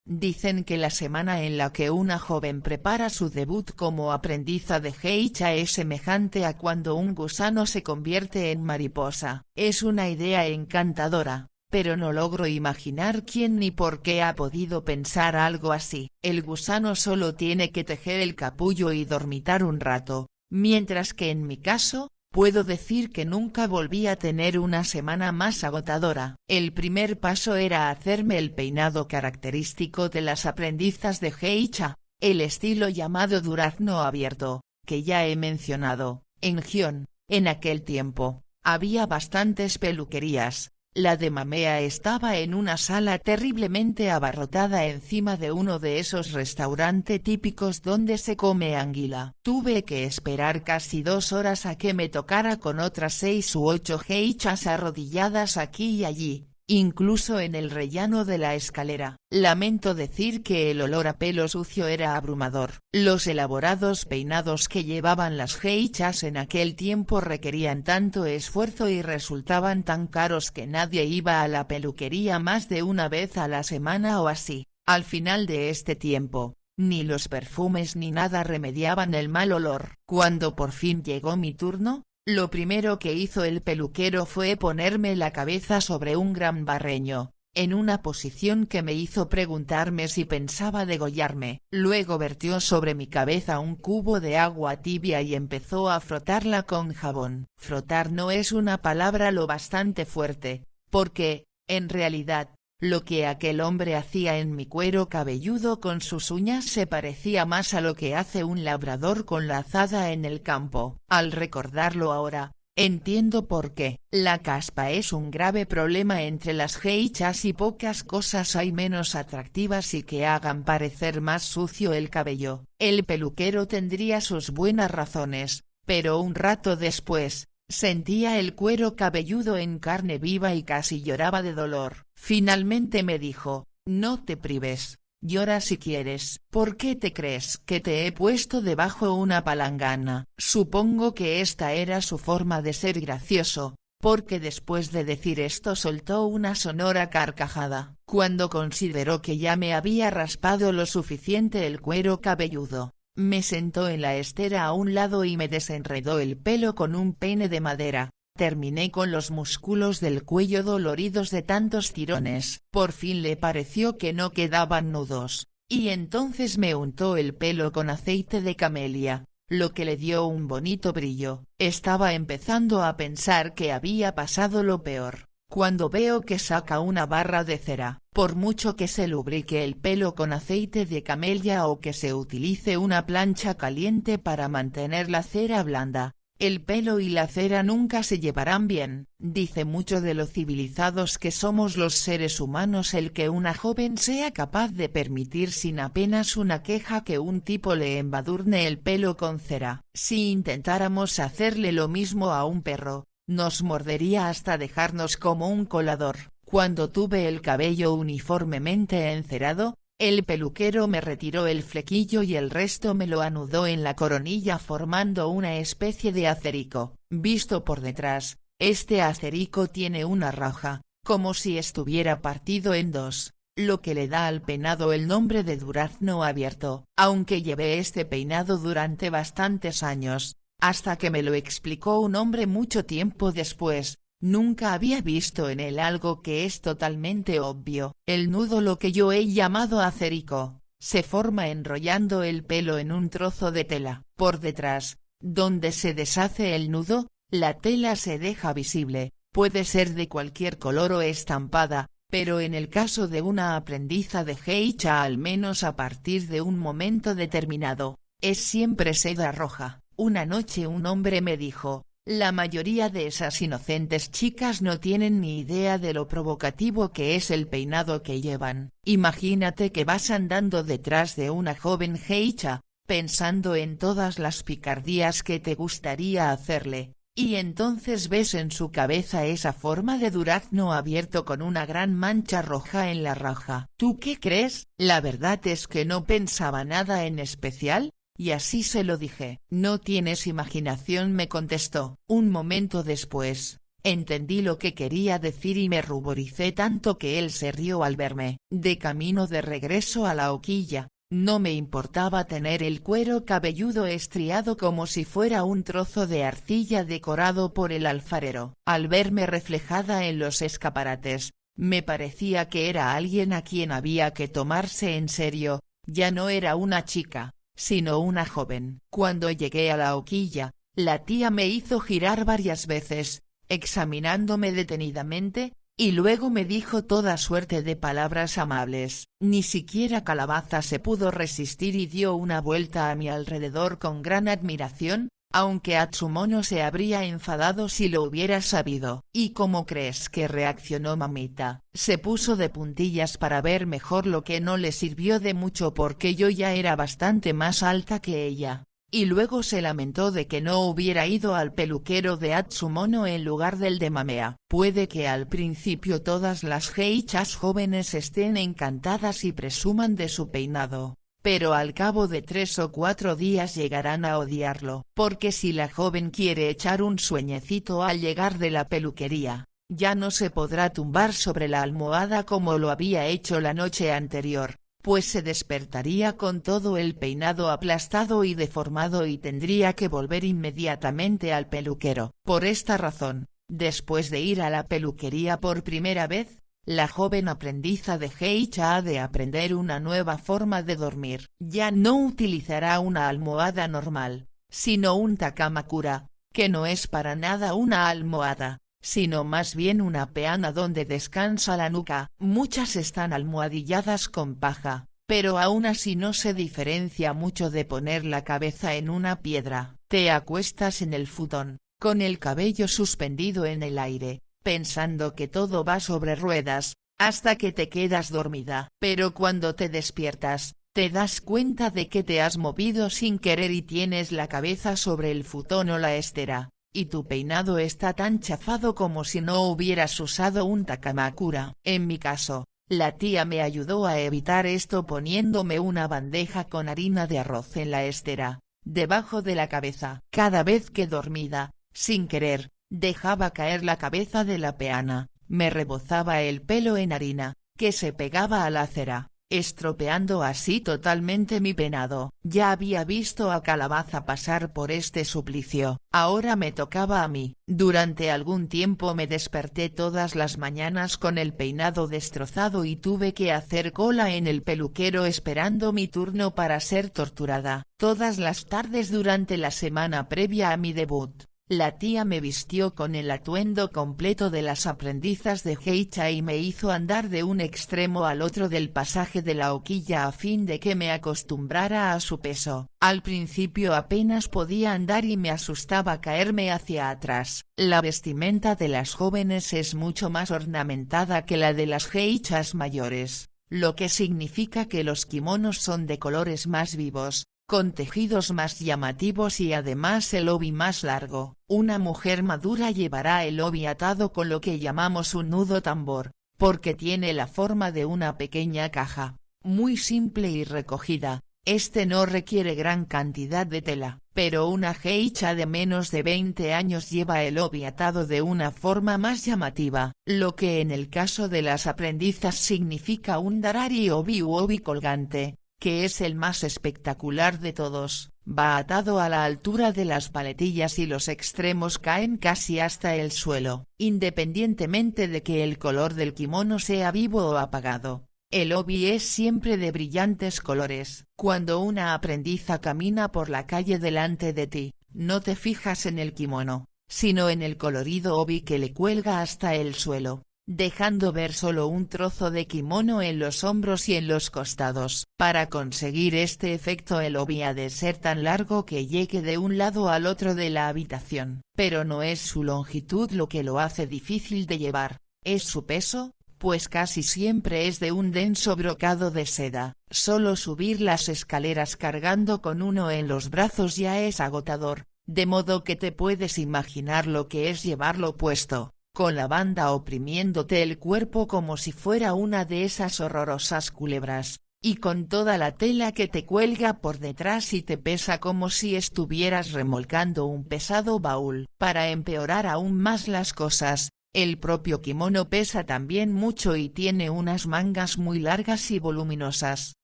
Speaker 1: Dicen que la semana en la que una joven prepara su debut como aprendiza de geisha es semejante a cuando un gusano se convierte en mariposa. Es una idea encantadora, pero no logro imaginar quién ni por qué ha podido pensar algo así. El gusano solo tiene que tejer el capullo y dormitar un rato. Mientras que en mi caso, puedo decir que nunca volví a tener una semana más agotadora. El primer paso era hacerme el peinado característico de las aprendizas de geisha, el estilo llamado durazno abierto, que ya he mencionado, en Gion. En aquel tiempo, Había bastantes peluquerías. La de Mamea estaba en una sala terriblemente abarrotada encima de uno de esos restaurantes típicos donde se come anguila. Tuve que esperar casi 2 horas a que me tocara con otras 6 u 8 geishas arrodilladas aquí y allí, incluso en el rellano de la escalera. Lamento decir que el olor a pelo sucio era abrumador. Los elaborados peinados que llevaban las geishas en aquel tiempo requerían tanto esfuerzo y resultaban tan caros que nadie iba a la peluquería más de una vez a la semana o así. Al final de este tiempo, ni los perfumes ni nada remediaban el mal olor. Cuando por fin llegó mi turno, lo primero que hizo el peluquero fue ponerme la cabeza sobre un gran barreño, en una posición que me hizo preguntarme si pensaba degollarme. Luego vertió sobre mi cabeza un cubo de agua tibia y empezó a frotarla con jabón. Frotar no es una palabra lo bastante fuerte, porque, en realidad, lo que aquel hombre hacía en mi cuero cabelludo con sus uñas se parecía más a lo que hace un labrador con la azada en el campo. Al recordarlo ahora, entiendo por qué. La caspa es un grave problema entre las geishas y pocas cosas hay menos atractivas y que hagan parecer más sucio el cabello. El peluquero tendría sus buenas razones, pero un rato después, sentía el cuero cabelludo en carne viva y casi lloraba de dolor. Finalmente me dijo, no te prives, llora si quieres. ¿Por qué te crees que te he puesto debajo una palangana? Supongo que esta era su forma de ser gracioso, porque después de decir esto soltó una sonora carcajada. Cuando consideró que ya me había raspado lo suficiente el cuero cabelludo, me sentó en la estera a un lado y me desenredó el pelo con un peine de madera. Terminé con los músculos del cuello doloridos de tantos tirones. Por fin le pareció que no quedaban nudos, y entonces me untó el pelo con aceite de camelia, lo que le dio un bonito brillo. Estaba empezando a pensar que había pasado lo peor, cuando veo que saca una barra de cera. Por mucho que se lubrique el pelo con aceite de camelia o que se utilice una plancha caliente para mantener la cera blanda, el pelo y la cera nunca se llevarán bien. Dice mucho de lo civilizados que somos los seres humanos el que una joven sea capaz de permitir sin apenas una queja que un tipo le embadurne el pelo con cera. Si intentáramos hacerle lo mismo a un perro, nos mordería hasta dejarnos como un colador. Cuando tuve el cabello uniformemente encerado, el peluquero me retiró el flequillo y el resto me lo anudó en la coronilla formando una especie de acerico. Visto por detrás, este acerico tiene una raja, como si estuviera partido en dos, lo que le da al peinado el nombre de durazno abierto. Aunque llevé este peinado durante bastantes años, hasta que me lo explicó un hombre mucho tiempo después, nunca había visto en él algo que es totalmente obvio. El nudo, lo que yo he llamado acerico, se forma enrollando el pelo en un trozo de tela. Por detrás, donde se deshace el nudo, la tela se deja visible, puede ser de cualquier color o estampada, pero en el caso de una aprendiza de geisha al menos a partir de un momento determinado, es siempre seda roja. Una noche un hombre me dijo, la mayoría de esas inocentes chicas no tienen ni idea de lo provocativo que es el peinado que llevan. Imagínate que vas andando detrás de una joven geisha, pensando en todas las picardías que te gustaría hacerle, y entonces ves en su cabeza esa forma de durazno abierto con una gran mancha roja en la raja. ¿Tú qué crees? La verdad es que no pensaba nada en especial, y así se lo dije. No tienes imaginación, me contestó. Un momento después, entendí lo que quería decir y me ruboricé tanto que él se rió al verme. De camino de regreso a la hoquilla, no me importaba tener el cuero cabelludo estriado como si fuera un trozo de arcilla decorado por el alfarero. Al verme reflejada en los escaparates, me parecía que era alguien a quien había que tomarse en serio, ya no era una chica, sino una joven. Cuando llegué a la hoquilla, la tía me hizo girar varias veces, examinándome detenidamente, y luego me dijo toda suerte de palabras amables. Ni siquiera Calabaza se pudo resistir y dio una vuelta a mi alrededor con gran admiración, aunque Atsumono se habría enfadado si lo hubiera sabido. ¿Y cómo crees que reaccionó Mamita? Se puso de puntillas para ver mejor, lo que no le sirvió de mucho porque yo ya era bastante más alta que ella. Y luego se lamentó de que no hubiera ido al peluquero de Atsumono en lugar del de Mamea. Puede que al principio todas las geishas jóvenes estén encantadas y presuman de su peinado, pero al cabo de 3 o 4 días llegarán a odiarlo, porque si la joven quiere echar un sueñecito al llegar de la peluquería, ya no se podrá tumbar sobre la almohada como lo había hecho la noche anterior, pues se despertaría con todo el peinado aplastado y deformado y tendría que volver inmediatamente al peluquero. Por esta razón, después de ir a la peluquería por primera vez, la joven aprendiza de geisha ha de aprender una nueva forma de dormir. Ya no utilizará una almohada normal, sino un takamakura, que no es para nada una almohada, sino más bien una peana donde descansa la nuca. Muchas están almohadilladas con paja, pero aún así no se diferencia mucho de poner la cabeza en una piedra. Te acuestas en el futón, con el cabello suspendido en el aire, pensando que todo va sobre ruedas, hasta que te quedas dormida. Pero cuando te despiertas, te das cuenta de que te has movido sin querer y tienes la cabeza sobre el futón o la estera, y tu peinado está tan chafado como si no hubieras usado un takamakura. En mi caso, la tía me ayudó a evitar esto poniéndome una bandeja con harina de arroz en la estera, debajo de la cabeza. Cada vez que dormida, sin querer, dejaba caer la cabeza de la peana, me rebozaba el pelo en harina, que se pegaba a la cera, estropeando así totalmente mi peinado. Ya había visto a Calabaza pasar por este suplicio, ahora me tocaba a mí. Durante algún tiempo me desperté todas las mañanas con el peinado destrozado y tuve que hacer cola en el peluquero esperando mi turno para ser torturada. Todas las tardes durante la semana previa a mi debut, la tía me vistió con el atuendo completo de las aprendizas de geisha y me hizo andar de un extremo al otro del pasaje de la hoquilla a fin de que me acostumbrara a su peso. Al principio apenas podía andar y me asustaba caerme hacia atrás. La vestimenta de las jóvenes es mucho más ornamentada que la de las geishas mayores, lo que significa que los kimonos son de colores más vivos, con tejidos más llamativos y además el obi más largo. Una mujer madura llevará el obi atado con lo que llamamos un nudo tambor, porque tiene la forma de una pequeña caja, muy simple y recogida. Este no requiere gran cantidad de tela, pero una geisha de menos de 20 años lleva el obi atado de una forma más llamativa, lo que en el caso de las aprendizas significa un darari obi u obi colgante, que es el más espectacular de todos. Va atado a la altura de las paletillas y los extremos caen casi hasta el suelo, independientemente de que el color del kimono sea vivo o apagado. El obi es siempre de brillantes colores. Cuando una aprendiza camina por la calle delante de ti, no te fijas en el kimono, sino en el colorido obi que le cuelga hasta el suelo, dejando ver solo un trozo de kimono en los hombros y en los costados. Para conseguir este efecto el obi ha de ser tan largo que llegue de un lado al otro de la habitación. Pero no es su longitud lo que lo hace difícil de llevar, es su peso, pues casi siempre es de un denso brocado de seda. Solo subir las escaleras cargando con uno en los brazos ya es agotador, de modo que te puedes imaginar lo que es llevarlo puesto, con la banda oprimiéndote el cuerpo como si fuera una de esas horrorosas culebras, y con toda la tela que te cuelga por detrás y te pesa como si estuvieras remolcando un pesado baúl. Para empeorar aún más las cosas, el propio kimono pesa también mucho y tiene unas mangas muy largas y voluminosas.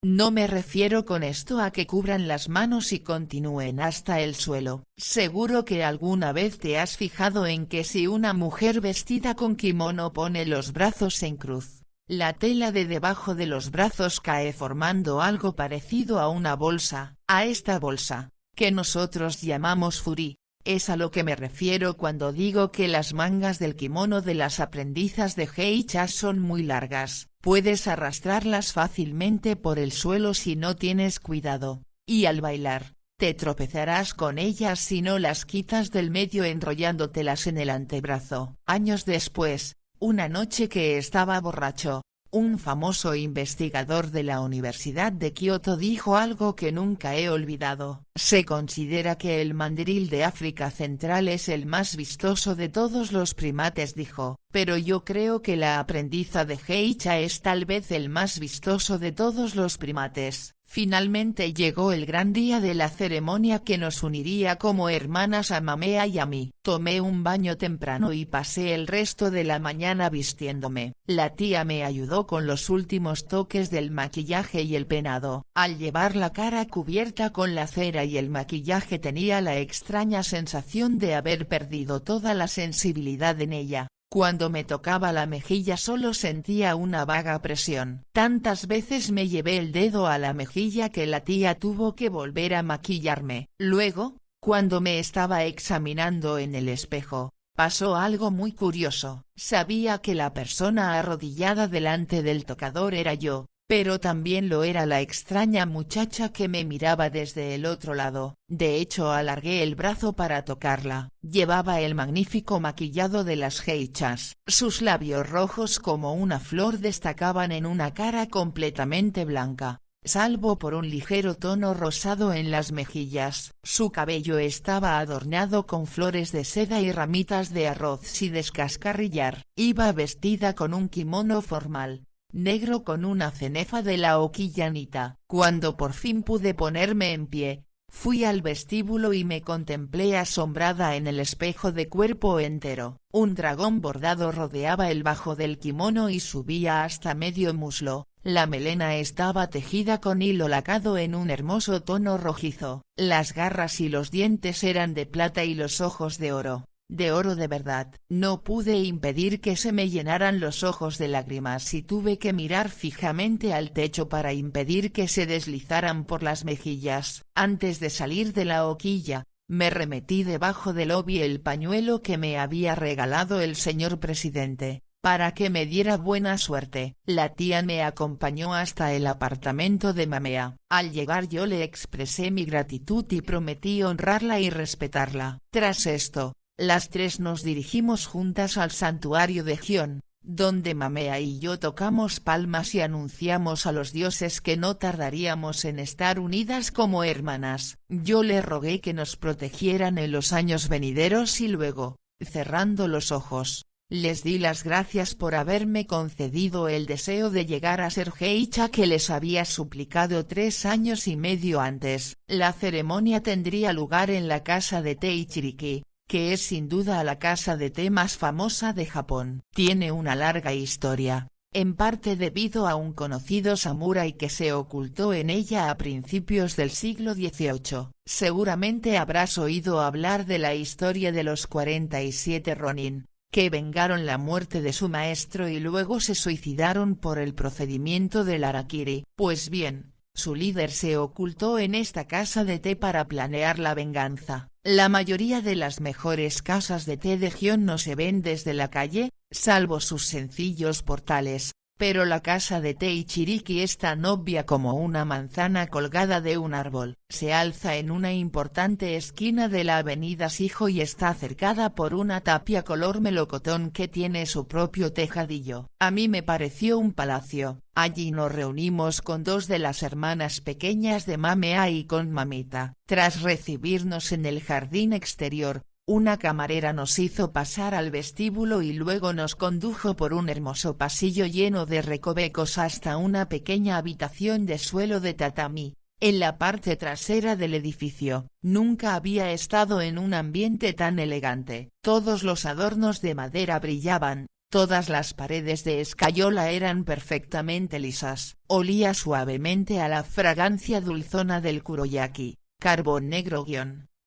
Speaker 1: No me refiero con esto a que cubran las manos y continúen hasta el suelo. Seguro que alguna vez te has fijado en que si una mujer vestida con kimono pone los brazos en cruz, la tela de debajo de los brazos cae formando algo parecido a una bolsa. A esta bolsa, que nosotros llamamos furi, es a lo que me refiero cuando digo que las mangas del kimono de las aprendizas de geisha son muy largas. Puedes arrastrarlas fácilmente por el suelo si no tienes cuidado, y al bailar, te tropezarás con ellas si no las quitas del medio enrollándotelas en el antebrazo. Años después, una noche que estaba borracho, un famoso investigador de la Universidad de Kioto dijo algo que nunca he olvidado. Se considera que el mandril de África Central es el más vistoso de todos los primates, dijo, pero yo creo que la aprendiza de geisha es tal vez el más vistoso de todos los primates. Finalmente llegó el gran día de la ceremonia que nos uniría como hermanas a Mamea y a mí. Tomé un baño temprano y pasé el resto de la mañana vistiéndome. La tía me ayudó con los últimos toques del maquillaje y el peinado. Al llevar la cara cubierta con la cera y el maquillaje tenía la extraña sensación de haber perdido toda la sensibilidad en ella. Cuando me tocaba la mejilla solo sentía una vaga presión. Tantas veces me llevé el dedo a la mejilla que la tía tuvo que volver a maquillarme. Luego, cuando me estaba examinando en el espejo, pasó algo muy curioso. Sabía que la persona arrodillada delante del tocador era yo, pero también lo era la extraña muchacha que me miraba desde el otro lado. De hecho alargué el brazo para tocarla. Llevaba el magnífico maquillado de las geishas. Sus labios rojos como una flor destacaban en una cara completamente blanca, salvo por un ligero tono rosado en las mejillas. Su cabello estaba adornado con flores de seda y ramitas de arroz sin descascarrillar. Iba vestida con un kimono formal negro con una cenefa de la Okillanita. Cuando por fin pude ponerme en pie, fui al vestíbulo y me contemplé asombrada en el espejo de cuerpo entero. Un dragón bordado rodeaba el bajo del kimono y subía hasta medio muslo. La melena estaba tejida con hilo lacado en un hermoso tono rojizo. Las garras y los dientes eran de plata y los ojos de oro de verdad. No pude impedir que se me llenaran los ojos de lágrimas y tuve que mirar fijamente al techo para impedir que se deslizaran por las mejillas. Antes de salir de la hoquilla, me remetí debajo del obi el pañuelo que me había regalado el señor presidente, para que me diera buena suerte. La tía me acompañó hasta el apartamento de Mamea. Al llegar yo le expresé mi gratitud y prometí honrarla y respetarla. Tras esto, las tres nos dirigimos juntas al santuario de Gion, donde Mamea y yo tocamos palmas y anunciamos a los dioses que no tardaríamos en estar unidas como hermanas. Yo le rogué que nos protegieran en los años venideros y luego, cerrando los ojos, les di las gracias por haberme concedido el deseo de llegar a ser geisha que les había suplicado 3 años y medio antes. La ceremonia tendría lugar en la casa de té Ichiriki, que es sin duda la casa de té más famosa de Japón. Tiene una larga historia, en parte debido a un conocido samurái que se ocultó en ella a principios del siglo XVIII. Seguramente habrás oído hablar de la historia de los 47 Ronin, que vengaron la muerte de su maestro y luego se suicidaron por el procedimiento del harakiri. Pues bien, su líder se ocultó en esta casa de té para planear la venganza. La mayoría de las mejores casas de té de Gion no se ven desde la calle, salvo sus sencillos portales, pero la casa de té Ichiriki es tan obvia como una manzana colgada de un árbol. Se alza en una importante esquina de la avenida Shijo y está cercada por una tapia color melocotón que tiene su propio tejadillo. A mí me pareció un palacio. Allí nos reunimos con 2 de las hermanas pequeñas de Mamea y con Mamita. Tras recibirnos en el jardín exterior, una camarera nos hizo pasar al vestíbulo y luego nos condujo por un hermoso pasillo lleno de recovecos hasta una pequeña habitación de suelo de tatami, en la parte trasera del edificio. Nunca había estado en un ambiente tan elegante. Todos los adornos de madera brillaban. Todas las paredes de escayola eran perfectamente lisas. Olía suavemente a la fragancia dulzona del kuroyaki, carbón negro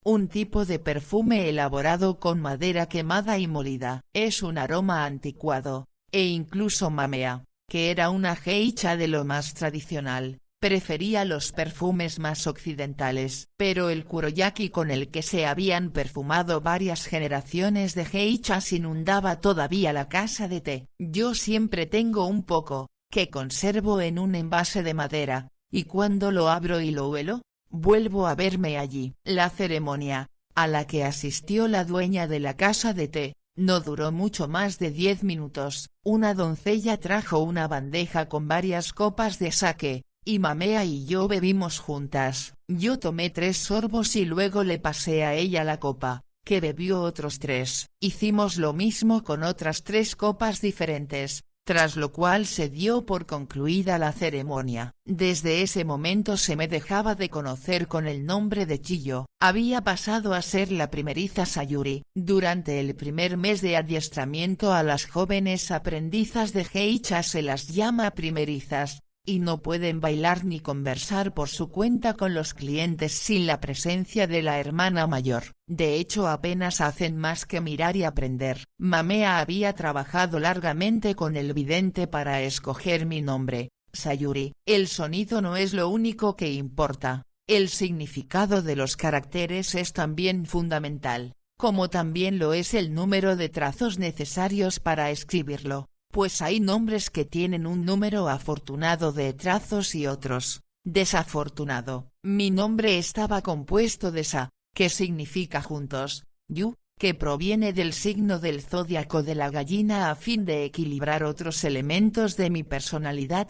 Speaker 1: un tipo de perfume elaborado con madera quemada y molida. Es un aroma anticuado, e incluso Mamea, que era una geisha de lo más tradicional, prefería los perfumes más occidentales. Pero el kuroyaki con el que se habían perfumado varias generaciones de geishas inundaba todavía la casa de té. Yo siempre tengo un poco, que conservo en un envase de madera, y cuando lo abro y lo huelo, vuelvo a verme allí. La ceremonia, a la que asistió la dueña de la casa de té, no duró mucho más de 10 minutos. Una doncella trajo una bandeja con varias copas de sake, y Mamea y yo bebimos juntas. Yo tomé 3 sorbos y luego le pasé a ella la copa, que bebió otros 3. Hicimos lo mismo con otras 3 copas diferentes, tras lo cual se dio por concluida la ceremonia. Desde ese momento se me dejaba de conocer con el nombre de Chiyo. Había pasado a ser la primeriza Sayuri. Durante el primer mes de adiestramiento a las jóvenes aprendizas de geisha se las llama primerizas, y no pueden bailar ni conversar por su cuenta con los clientes sin la presencia de la hermana mayor. De hecho apenas hacen más que mirar y aprender. Mamea había trabajado largamente con el vidente para escoger mi nombre, Sayuri. El sonido no es lo único que importa, el significado de los caracteres es también fundamental, como también lo es el número de trazos necesarios para escribirlo. Pues hay nombres que tienen un número afortunado de trazos y otros desafortunado. Mi nombre estaba compuesto de Sa, que significa juntos, Yu, que proviene del signo del zodiaco de la gallina a fin de equilibrar otros elementos de mi personalidad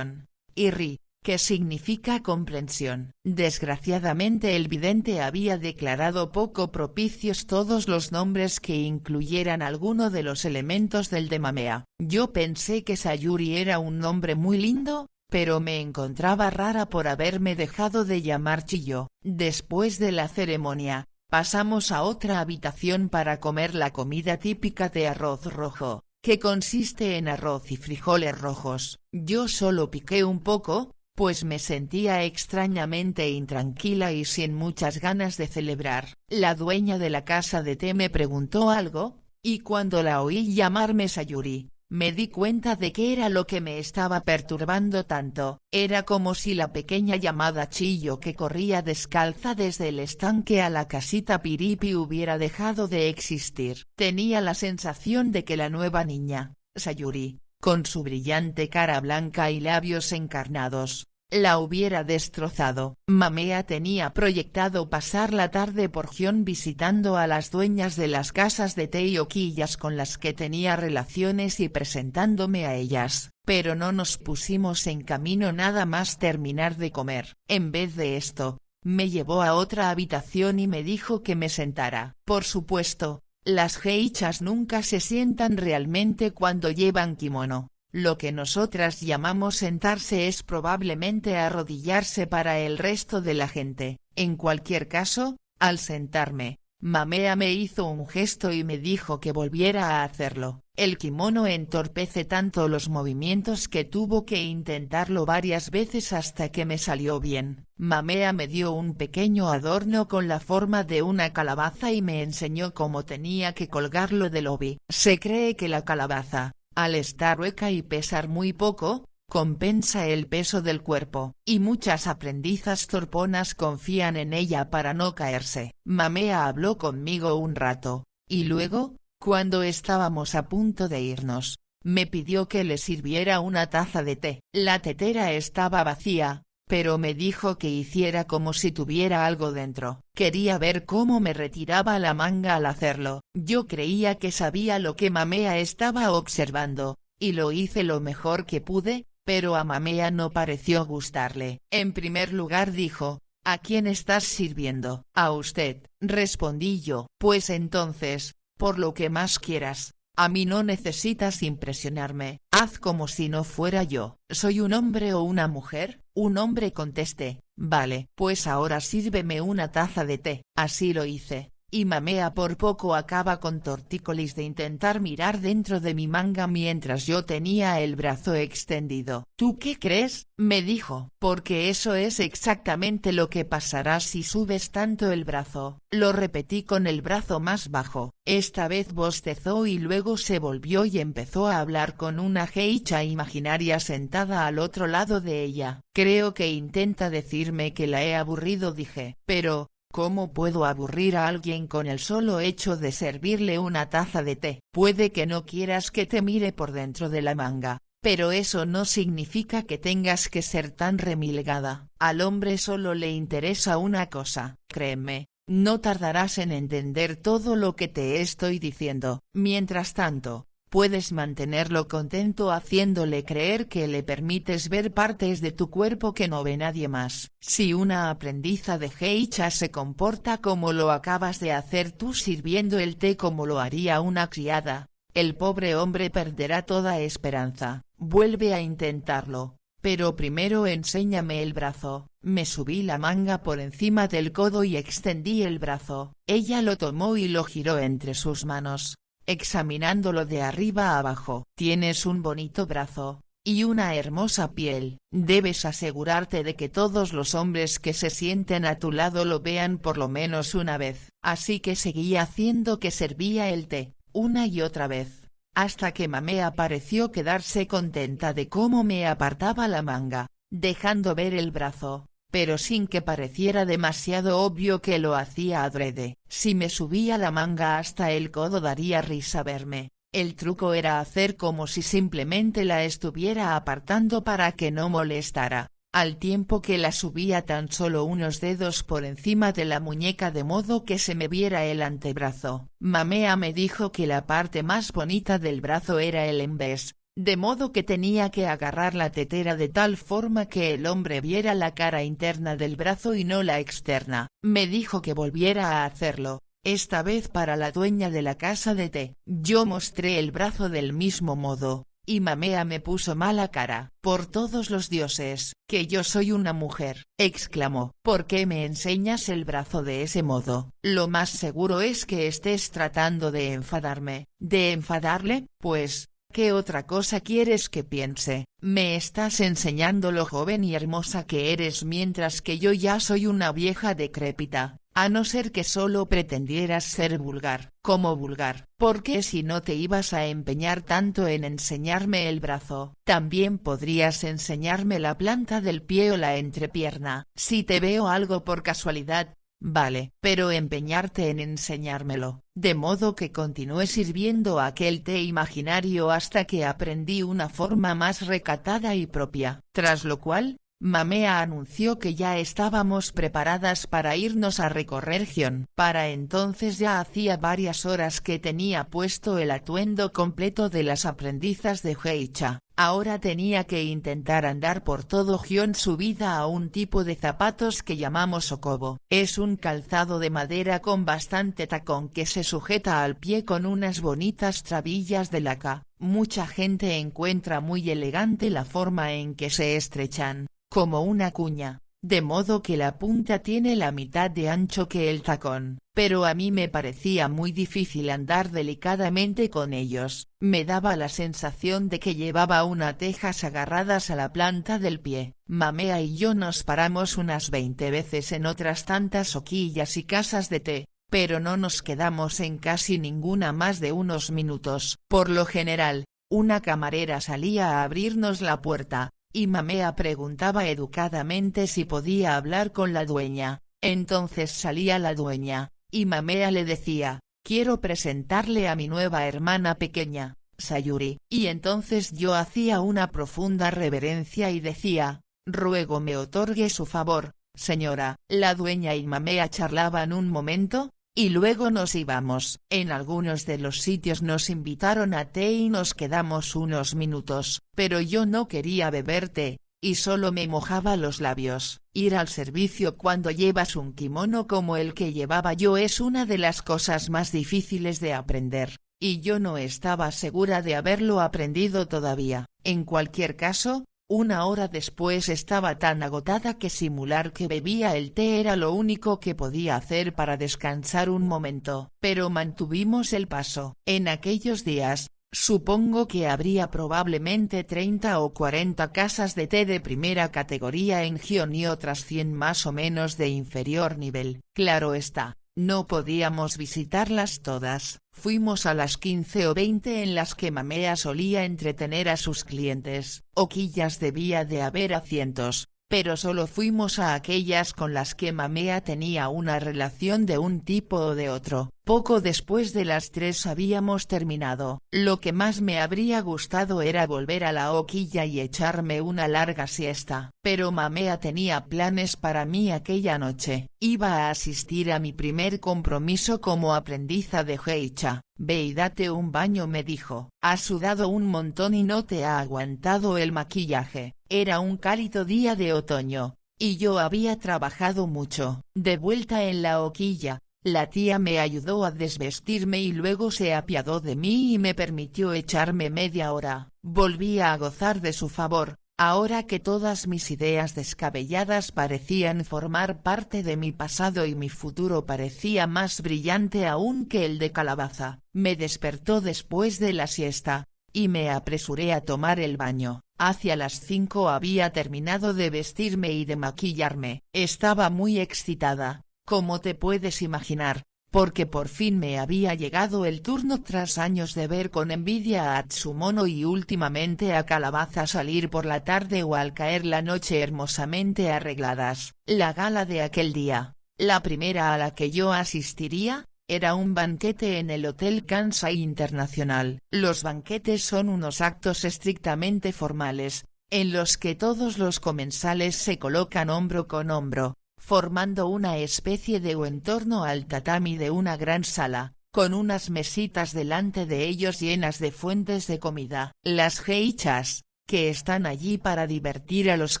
Speaker 1: y Ri, que significa comprensión. Desgraciadamente el vidente había declarado poco propicios todos los nombres que incluyeran alguno de los elementos del de Mamea. Yo pensé que Sayuri era un nombre muy lindo, pero me encontraba rara por haberme dejado de llamar Chiyo. Después de la ceremonia, pasamos a otra habitación para comer la comida típica de arroz rojo, que consiste en arroz y frijoles rojos. Yo solo piqué un poco, pues me sentía extrañamente intranquila y sin muchas ganas de celebrar. La dueña de la casa de té me preguntó algo, y cuando la oí llamarme Sayuri, me di cuenta de qué era lo que me estaba perturbando tanto. Era como si la pequeña llamada Chiyo que corría descalza desde el estanque a la casita Piripi hubiera dejado de existir. Tenía la sensación de que la nueva niña, Sayuri, con su brillante cara blanca y labios encarnados, la hubiera destrozado. Mamea tenía proyectado pasar la tarde por Gion visitando a las dueñas de las casas de té y hoquillas con las que tenía relaciones y presentándome a ellas, pero no nos pusimos en camino nada más terminar de comer. En vez de esto, me llevó a otra habitación y me dijo que me sentara. Por supuesto, las geishas nunca se sientan realmente cuando llevan kimono. Lo que nosotras llamamos sentarse es probablemente arrodillarse para el resto de la gente. En cualquier caso, al sentarme, Mamea me hizo un gesto y me dijo que volviera a hacerlo. El kimono entorpece tanto los movimientos que tuvo que intentarlo varias veces hasta que me salió bien. Mamea me dio un pequeño adorno con la forma de una calabaza y me enseñó cómo tenía que colgarlo del obi. Se cree que la calabaza, al estar hueca y pesar muy poco, compensa el peso del cuerpo, y muchas aprendizas torponas confían en ella para no caerse. Mamea habló conmigo un rato, y luego, cuando estábamos a punto de irnos, me pidió que le sirviera una taza de té. La tetera estaba vacía, pero me dijo que hiciera como si tuviera algo dentro. Quería ver cómo me retiraba la manga al hacerlo. Yo creía que sabía lo que Mamea estaba observando, y lo hice lo mejor que pude, pero a Mamea no pareció gustarle. En primer lugar dijo: ¿A quién estás sirviendo? A usted, respondí yo. Pues entonces, por lo que más quieras. A mí no necesitas impresionarme, haz como si no fuera yo. ¿Soy un hombre o una mujer? Un hombre, contesté. Vale, pues ahora sírveme una taza de té. Así lo hice, y Mamea por poco acaba con tortícolis de intentar mirar dentro de mi manga mientras yo tenía el brazo extendido. ¿Tú qué crees? Me dijo. Porque eso es exactamente lo que pasará si subes tanto el brazo. Lo repetí con el brazo más bajo. Esta vez bostezó y luego se volvió y empezó a hablar con una geisha imaginaria sentada al otro lado de ella. Creo que intenta decirme que la he aburrido, dije. Pero, ¿cómo puedo aburrir a alguien con el solo hecho de servirle una taza de té? Puede que no quieras que te mire por dentro de la manga, Pero eso no significa que tengas que ser tan remilgada. Al hombre solo le interesa una cosa, créeme. No tardarás en entender todo lo que te estoy diciendo. Mientras tanto, puedes mantenerlo contento haciéndole creer que le permites ver partes de tu cuerpo que no ve nadie más. Si una aprendiza de geisha se comporta como lo acabas de hacer tú sirviendo el té como lo haría una criada, el pobre hombre perderá toda esperanza. Vuelve a intentarlo, pero primero enséñame el brazo. Me subí la manga por encima del codo y extendí el brazo. Ella lo tomó y lo giró entre sus manos, examinándolo de arriba a abajo. Tienes un bonito brazo, y una hermosa piel. Debes asegurarte de que todos los hombres que se sienten a tu lado lo vean por lo menos una vez. Así que seguí haciendo que servía el té, una y otra vez, hasta que Mamea pareció quedarse contenta de cómo me apartaba la manga, dejando ver el brazo, pero sin que pareciera demasiado obvio que lo hacía adrede. Si me subía la manga hasta el codo daría risa verme. El truco era hacer como si simplemente la estuviera apartando para que no molestara, al tiempo que la subía tan solo unos dedos por encima de la muñeca de modo que se me viera el antebrazo. Mamea me dijo que la parte más bonita del brazo era el embés, de modo que tenía que agarrar la tetera de tal forma que el hombre viera la cara interna del brazo y no la externa. Me dijo que volviera a hacerlo, esta vez para la dueña de la casa de té. Yo mostré el brazo del mismo modo, y Mamea me puso mala cara. «Por todos los dioses, que yo soy una mujer», exclamó. «¿Por qué me enseñas el brazo de ese modo? Lo más seguro es que estés tratando de enfadarme». «¿De enfadarle? Pues, ¿qué otra cosa quieres que piense? Me estás enseñando lo joven y hermosa que eres mientras que yo ya soy una vieja decrépita. A no ser que solo pretendieras ser vulgar». «¿Cómo vulgar? ¿Por qué si no te ibas a empeñar tanto en enseñarme el brazo, también podrías enseñarme la planta del pie o la entrepierna? Si te veo algo por casualidad, vale, pero empeñarte en enseñármelo». De modo que continué sirviendo aquel té imaginario hasta que aprendí una forma más recatada y propia. Tras lo cual, Mamea anunció que ya estábamos preparadas para irnos a recorrer Gion. Para entonces ya hacía varias horas que tenía puesto el atuendo completo de las aprendizas de geisha. Ahora tenía que intentar andar por todo Gion subida a un tipo de zapatos que llamamos okobo. Es un calzado de madera con bastante tacón que se sujeta al pie con unas bonitas trabillas de laca. Mucha gente encuentra muy elegante la forma en que se estrechan, como una cuña, de modo que la punta tiene la mitad de ancho que el tacón, pero a mí me parecía muy difícil andar delicadamente con ellos. Me daba la sensación de que llevaba unas tejas agarradas a la planta del pie. Mamea y yo nos paramos unas 20 veces en otras tantas hoquillas y casas de té, pero no nos quedamos en casi ninguna más de unos minutos. Por lo general, una camarera salía a abrirnos la puerta, y Mamea preguntaba educadamente si podía hablar con la dueña. Entonces salía la dueña, y Mamea le decía: «Quiero presentarle a mi nueva hermana pequeña, Sayuri». Y entonces yo hacía una profunda reverencia y decía: «Ruego me otorgue su favor, señora». La dueña y Mamea charlaban un momento, y luego nos íbamos. En algunos de los sitios nos invitaron a té y nos quedamos unos minutos, pero yo no quería beber té, y solo me mojaba los labios. Ir al servicio cuando llevas un kimono como el que llevaba yo es una de las cosas más difíciles de aprender, y yo no estaba segura de haberlo aprendido todavía. En cualquier caso, una hora después estaba tan agotada que simular que bebía el té era lo único que podía hacer para descansar un momento. Pero mantuvimos el paso. En aquellos días, supongo que habría probablemente 30 o 40 casas de té de primera categoría en Gion y otras 100 más o menos de inferior nivel. Claro está, no podíamos visitarlas todas. Fuimos a las 15 o 20 en las que Mamea solía entretener a sus clientes. Hoquillas debía de haber a cientos, pero solo fuimos a aquellas con las que Mamea tenía una relación de un tipo o de otro. Poco después de las 3 habíamos terminado. Lo que más me habría gustado era volver a la hoquilla y echarme una larga siesta. Pero Mamea tenía planes para mí aquella noche. Iba a asistir a mi primer compromiso como aprendiza de geisha. Ve y date un baño, me dijo. Has sudado un montón y no te ha aguantado el maquillaje. Era un cálido día de otoño, y yo había trabajado mucho. De vuelta en la hoquilla, la tía me ayudó a desvestirme y luego se apiadó de mí y me permitió echarme media hora. Volví a gozar de su favor, ahora que todas mis ideas descabelladas parecían formar parte de mi pasado y mi futuro parecía más brillante aún que el de Calabaza. Me despertó después de la siesta, y me apresuré a tomar el baño. Hacia las 5 había terminado de vestirme y de maquillarme. Estaba muy excitada, como te puedes imaginar, porque por fin me había llegado el turno tras años de ver con envidia a Atsumono y últimamente a Calabaza salir por la tarde o al caer la noche hermosamente arregladas. La gala de aquel día, la primera a la que yo asistiría, era un banquete en el Hotel Kansai Internacional. Los banquetes son unos actos estrictamente formales, en los que todos los comensales se colocan hombro con hombro, formando una especie de U en torno al tatami de una gran sala, con unas mesitas delante de ellos llenas de fuentes de comida. Las geishas, que están allí para divertir a los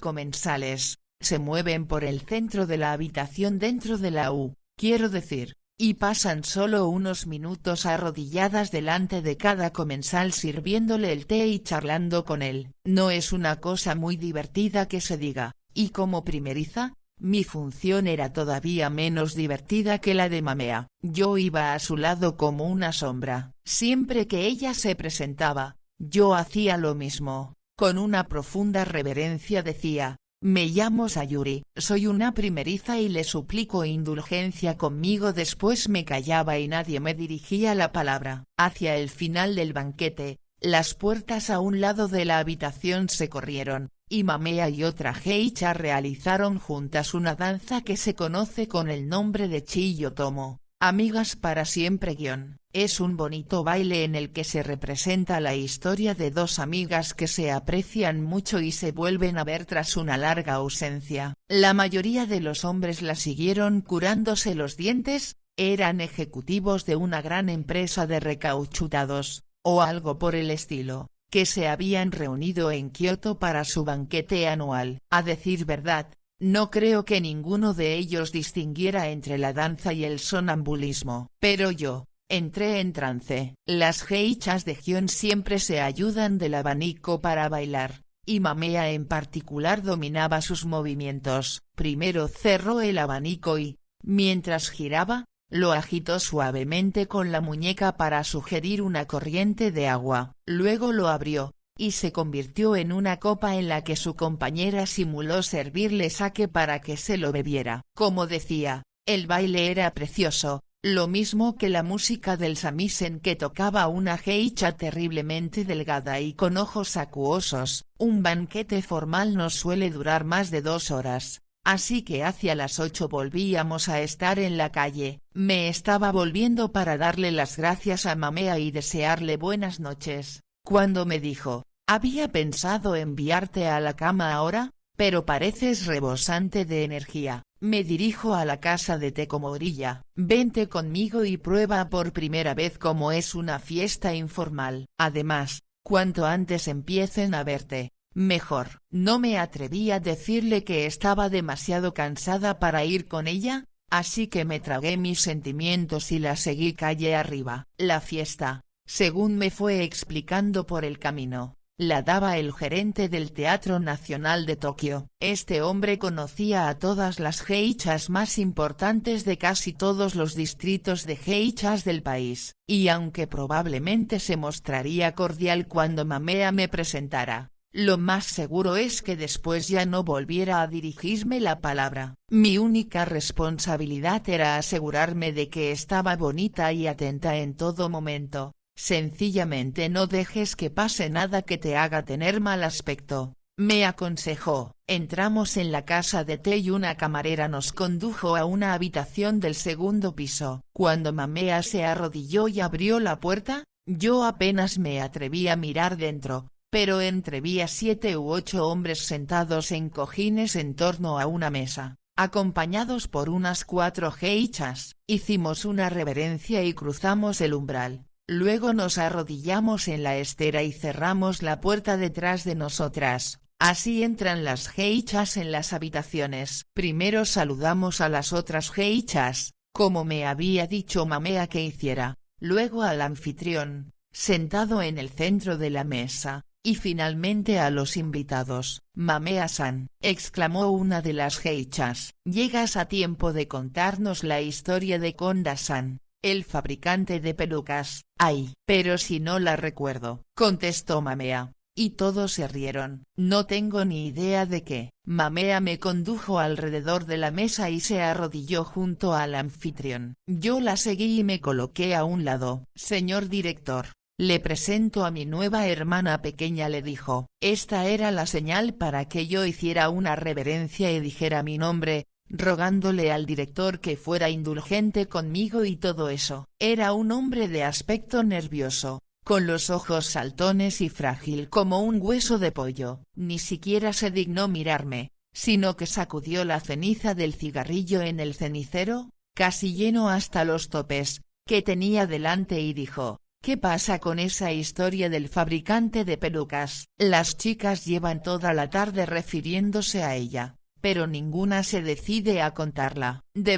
Speaker 1: comensales, se mueven por el centro de la habitación dentro de la U, quiero decir, y pasan solo unos minutos arrodilladas delante de cada comensal sirviéndole el té y charlando con él. No es una cosa muy divertida que se diga, y como primeriza, mi función era todavía menos divertida que la de Mamea. Yo iba a su lado como una sombra. Siempre que ella se presentaba, yo hacía lo mismo. Con una profunda reverencia decía: me llamo Sayuri, soy una primeriza y le suplico indulgencia conmigo. Después me callaba y nadie me dirigía la palabra. Hacia el final del banquete, las puertas a un lado de la habitación se corrieron, y Mamea y otra geisha realizaron juntas una danza que se conoce con el nombre de Chiyotomo, amigas para siempre. Es un bonito baile en el que se representa la historia de dos amigas que se aprecian mucho y se vuelven a ver tras una larga ausencia. La mayoría de los hombres la siguieron curándose los dientes, eran ejecutivos de una gran empresa de recauchutados, o algo por el estilo, que se habían reunido en Kioto para su banquete anual. A decir verdad, no creo que ninguno de ellos distinguiera entre la danza y el sonambulismo. Pero yo entré en trance. Las geishas de Gion siempre se ayudan del abanico para bailar, y Mamea en particular dominaba sus movimientos. Primero cerró el abanico y, mientras giraba, lo agitó suavemente con la muñeca para sugerir una corriente de agua. Luego lo abrió, y se convirtió en una copa en la que su compañera simuló servirle sake para que se lo bebiera. Como decía, el baile era precioso, lo mismo que la música del samisen que tocaba una geisha terriblemente delgada y con ojos acuosos. Un banquete formal no suele durar más de 2 horas. Así que hacia las 8 volvíamos a estar en la calle. Me estaba volviendo para darle las gracias a Mamea y desearle buenas noches, cuando me dijo: había pensado enviarte a la cama ahora, pero pareces rebosante de energía. Me dirijo a la casa de Tekomorilla. Vente conmigo y prueba por primera vez cómo es una fiesta informal. Además, cuanto antes empiecen a verte, mejor. No me atreví a decirle que estaba demasiado cansada para ir con ella, así que me tragué mis sentimientos y la seguí calle arriba. La fiesta, según me fue explicando por el camino, la daba el gerente del Teatro Nacional de Tokio. Este hombre conocía a todas las geishas más importantes de casi todos los distritos de geishas del país, y aunque probablemente se mostraría cordial cuando Mamea me presentara, lo más seguro es que después ya no volviera a dirigirme la palabra. Mi única responsabilidad era asegurarme de que estaba bonita y atenta en todo momento. Sencillamente no dejes que pase nada que te haga tener mal aspecto. me aconsejó. Entramos en la casa de té y una camarera nos condujo a una habitación del segundo piso. Cuando Mamea se arrodilló y abrió la puerta, yo apenas me atreví a mirar dentro, pero entreví a 7 u 8 hombres sentados en cojines en torno a una mesa, acompañados por unas 4 geishas. Hicimos una reverencia y cruzamos el umbral. Luego nos arrodillamos en la estera y cerramos la puerta detrás de nosotras. Así entran las geishas en las habitaciones. Primero saludamos a las otras geishas, como me había dicho Mamea que hiciera, luego al anfitrión, sentado en el centro de la mesa, y finalmente a los invitados. Mamea-san, exclamó una de las geishas, llegas a tiempo de contarnos la historia de Konda-san, el fabricante de pelucas. Ay, pero si no la recuerdo, contestó Mamea. Y todos se rieron. No tengo ni idea de qué. Mamea me condujo alrededor de la mesa y se arrodilló junto al anfitrión. Yo la seguí y me coloqué a un lado. Señor director, le presento a mi nueva hermana pequeña, le dijo. Esta era la señal para que yo hiciera una reverencia y dijera mi nombre, rogándole al director que fuera indulgente conmigo y todo eso. Era un hombre de aspecto nervioso, con los ojos saltones y frágil como un hueso de pollo. Ni siquiera se dignó mirarme, sino que sacudió la ceniza del cigarrillo en el cenicero, casi lleno hasta los topes, que tenía delante y dijo, ¿qué pasa con esa historia del fabricante de pelucas? Las chicas llevan toda la tarde refiriéndose a ella, pero ninguna se decide a contarla. De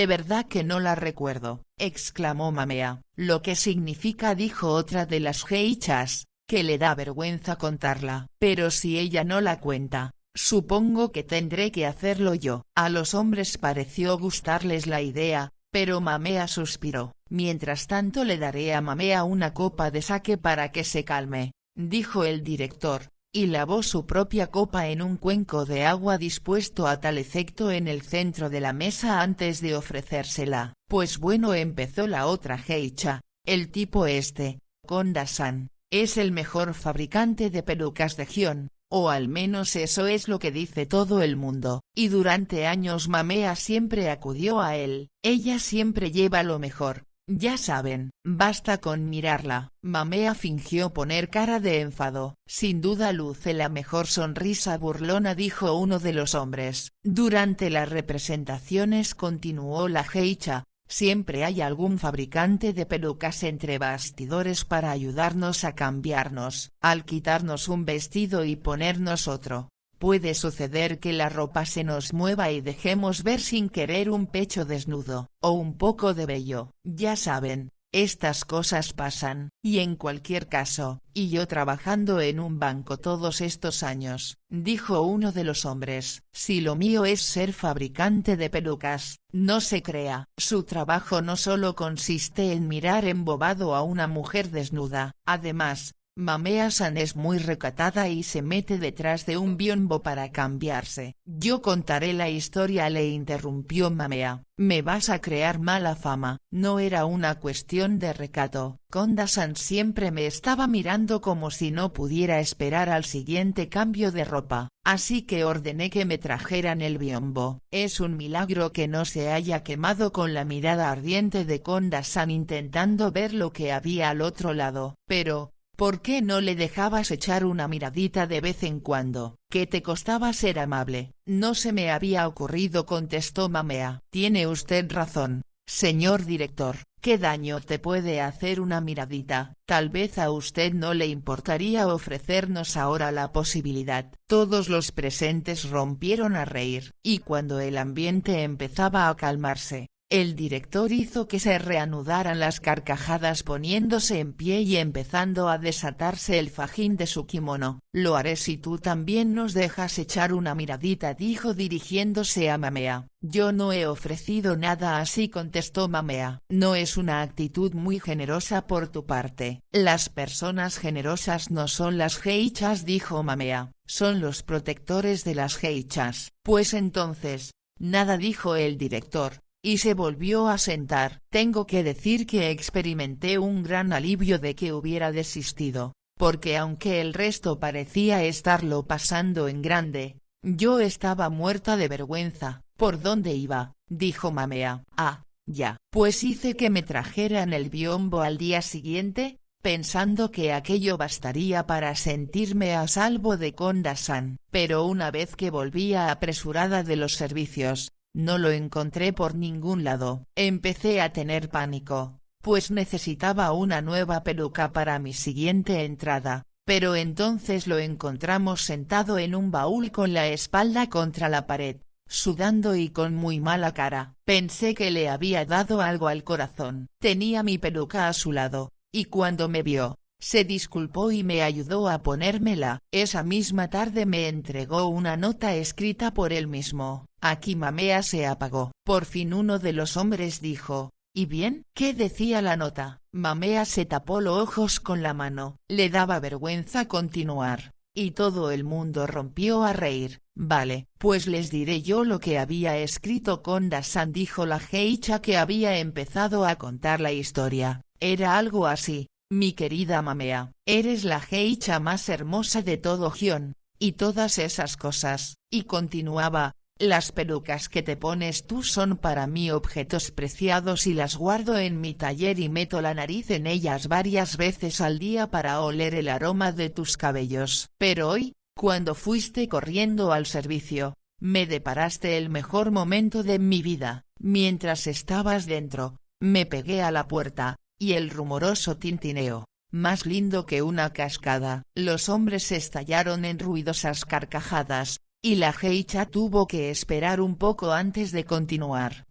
Speaker 1: verdad que no la recuerdo, exclamó Mamea. Lo que significa, dijo otra de las geishas, que le da vergüenza contarla. Pero si ella no la cuenta, supongo que tendré que hacerlo yo. A los hombres pareció gustarles la idea, pero Mamea suspiró. Mientras tanto le daré a Mamea una copa de sake para que se calme, dijo el director, y lavó su propia copa en un cuenco de agua dispuesto a tal efecto en el centro de la mesa antes de ofrecérsela. Pues bueno, empezó la otra geisha, el tipo este, Konda-san, es el mejor fabricante de pelucas de Gion, o al menos eso es lo que dice todo el mundo, y durante años Mamea siempre acudió a él. Ella siempre lleva lo mejor. Ya saben, basta con mirarla. Mamea fingió poner cara de enfado. Sin duda luce la mejor sonrisa burlona, dijo uno de los hombres. Durante las representaciones, continuó la geisha, siempre hay algún fabricante de pelucas entre bastidores para ayudarnos a cambiarnos. Al quitarnos un vestido y ponernos otro, puede suceder que la ropa se nos mueva y dejemos ver sin querer un pecho desnudo, o un poco de vello. Ya saben, estas cosas pasan. Y en cualquier caso, y yo trabajando en un banco todos estos años, dijo uno de los hombres, si lo mío es ser fabricante de pelucas, no se crea. Su trabajo no solo consiste en mirar embobado a una mujer desnuda. Además, Mamea-san es muy recatada y se mete detrás de un biombo para cambiarse. Yo contaré la historia, le interrumpió Mamea. Me vas a crear mala fama. No era una cuestión de recato. Konda-san siempre me estaba mirando como si no pudiera esperar al siguiente cambio de ropa, así que ordené que me trajeran el biombo. Es un milagro que no se haya quemado, con la mirada ardiente de Konda-san intentando ver lo que había al otro lado. Pero, ¿por qué no le dejabas echar una miradita de vez en cuando? ¿Qué te costaba ser amable? No se me había ocurrido, contestó Mamea. Tiene usted razón, señor director. ¿Qué daño te puede hacer una miradita? Tal vez a usted no le importaría ofrecernos ahora la posibilidad. Todos los presentes rompieron a reír, y cuando el ambiente empezaba a calmarse, el director hizo que se reanudaran las carcajadas, poniéndose en pie y empezando a desatarse el fajín de su kimono. Lo haré si tú también nos dejas echar una miradita, dijo dirigiéndose a Mamea. Yo no he ofrecido nada así, contestó Mamea. No es una actitud muy generosa por tu parte. Las personas generosas no son las geishas, dijo Mamea, son los protectores de las geishas. Pues entonces, nada, dijo el director, y se volvió a sentar. Tengo que decir que experimenté un gran alivio de que hubiera desistido. porque aunque el resto parecía estarlo pasando en grande, yo estaba muerta de vergüenza. ¿Por dónde iba?, dijo Mamea. Ah, ya. Pues hice que me trajeran el biombo al día siguiente, pensando que aquello bastaría para sentirme a salvo de Konda-san. Pero una vez que volvía apresurada de los servicios, no lo encontré por ningún lado. Empecé a tener pánico, pues necesitaba una nueva peluca para mi siguiente entrada, pero entonces lo encontramos sentado en un baúl con la espalda contra la pared, sudando y con muy mala cara. Pensé que le había dado algo al corazón. Tenía mi peluca a su lado, y cuando me vio, se disculpó y me ayudó a ponérmela. Esa misma tarde me entregó una nota escrita por él mismo. Aquí Mamea se apagó. Por fin uno de los hombres dijo: ¿y bien? ¿Qué decía la nota? Mamea se tapó los ojos con la mano. Le daba vergüenza continuar, y todo el mundo rompió a reír. Vale, pues les diré yo lo que había escrito Konda-san, dijo la geisha que había empezado a contar la historia. Era algo así: mi querida Mamea, eres la geisha más hermosa de todo Gion, y todas esas cosas, y continuaba: las pelucas que te pones tú son para mí objetos preciados y las guardo en mi taller y meto la nariz en ellas varias veces al día para oler el aroma de tus cabellos. Pero hoy, cuando fuiste corriendo al servicio, me deparaste el mejor momento de mi vida. Mientras estabas dentro, me pegué a la puerta, y el rumoroso tintineo, más lindo que una cascada. Los hombres estallaron en ruidosas carcajadas, y la geisha tuvo que esperar un poco antes de continuar.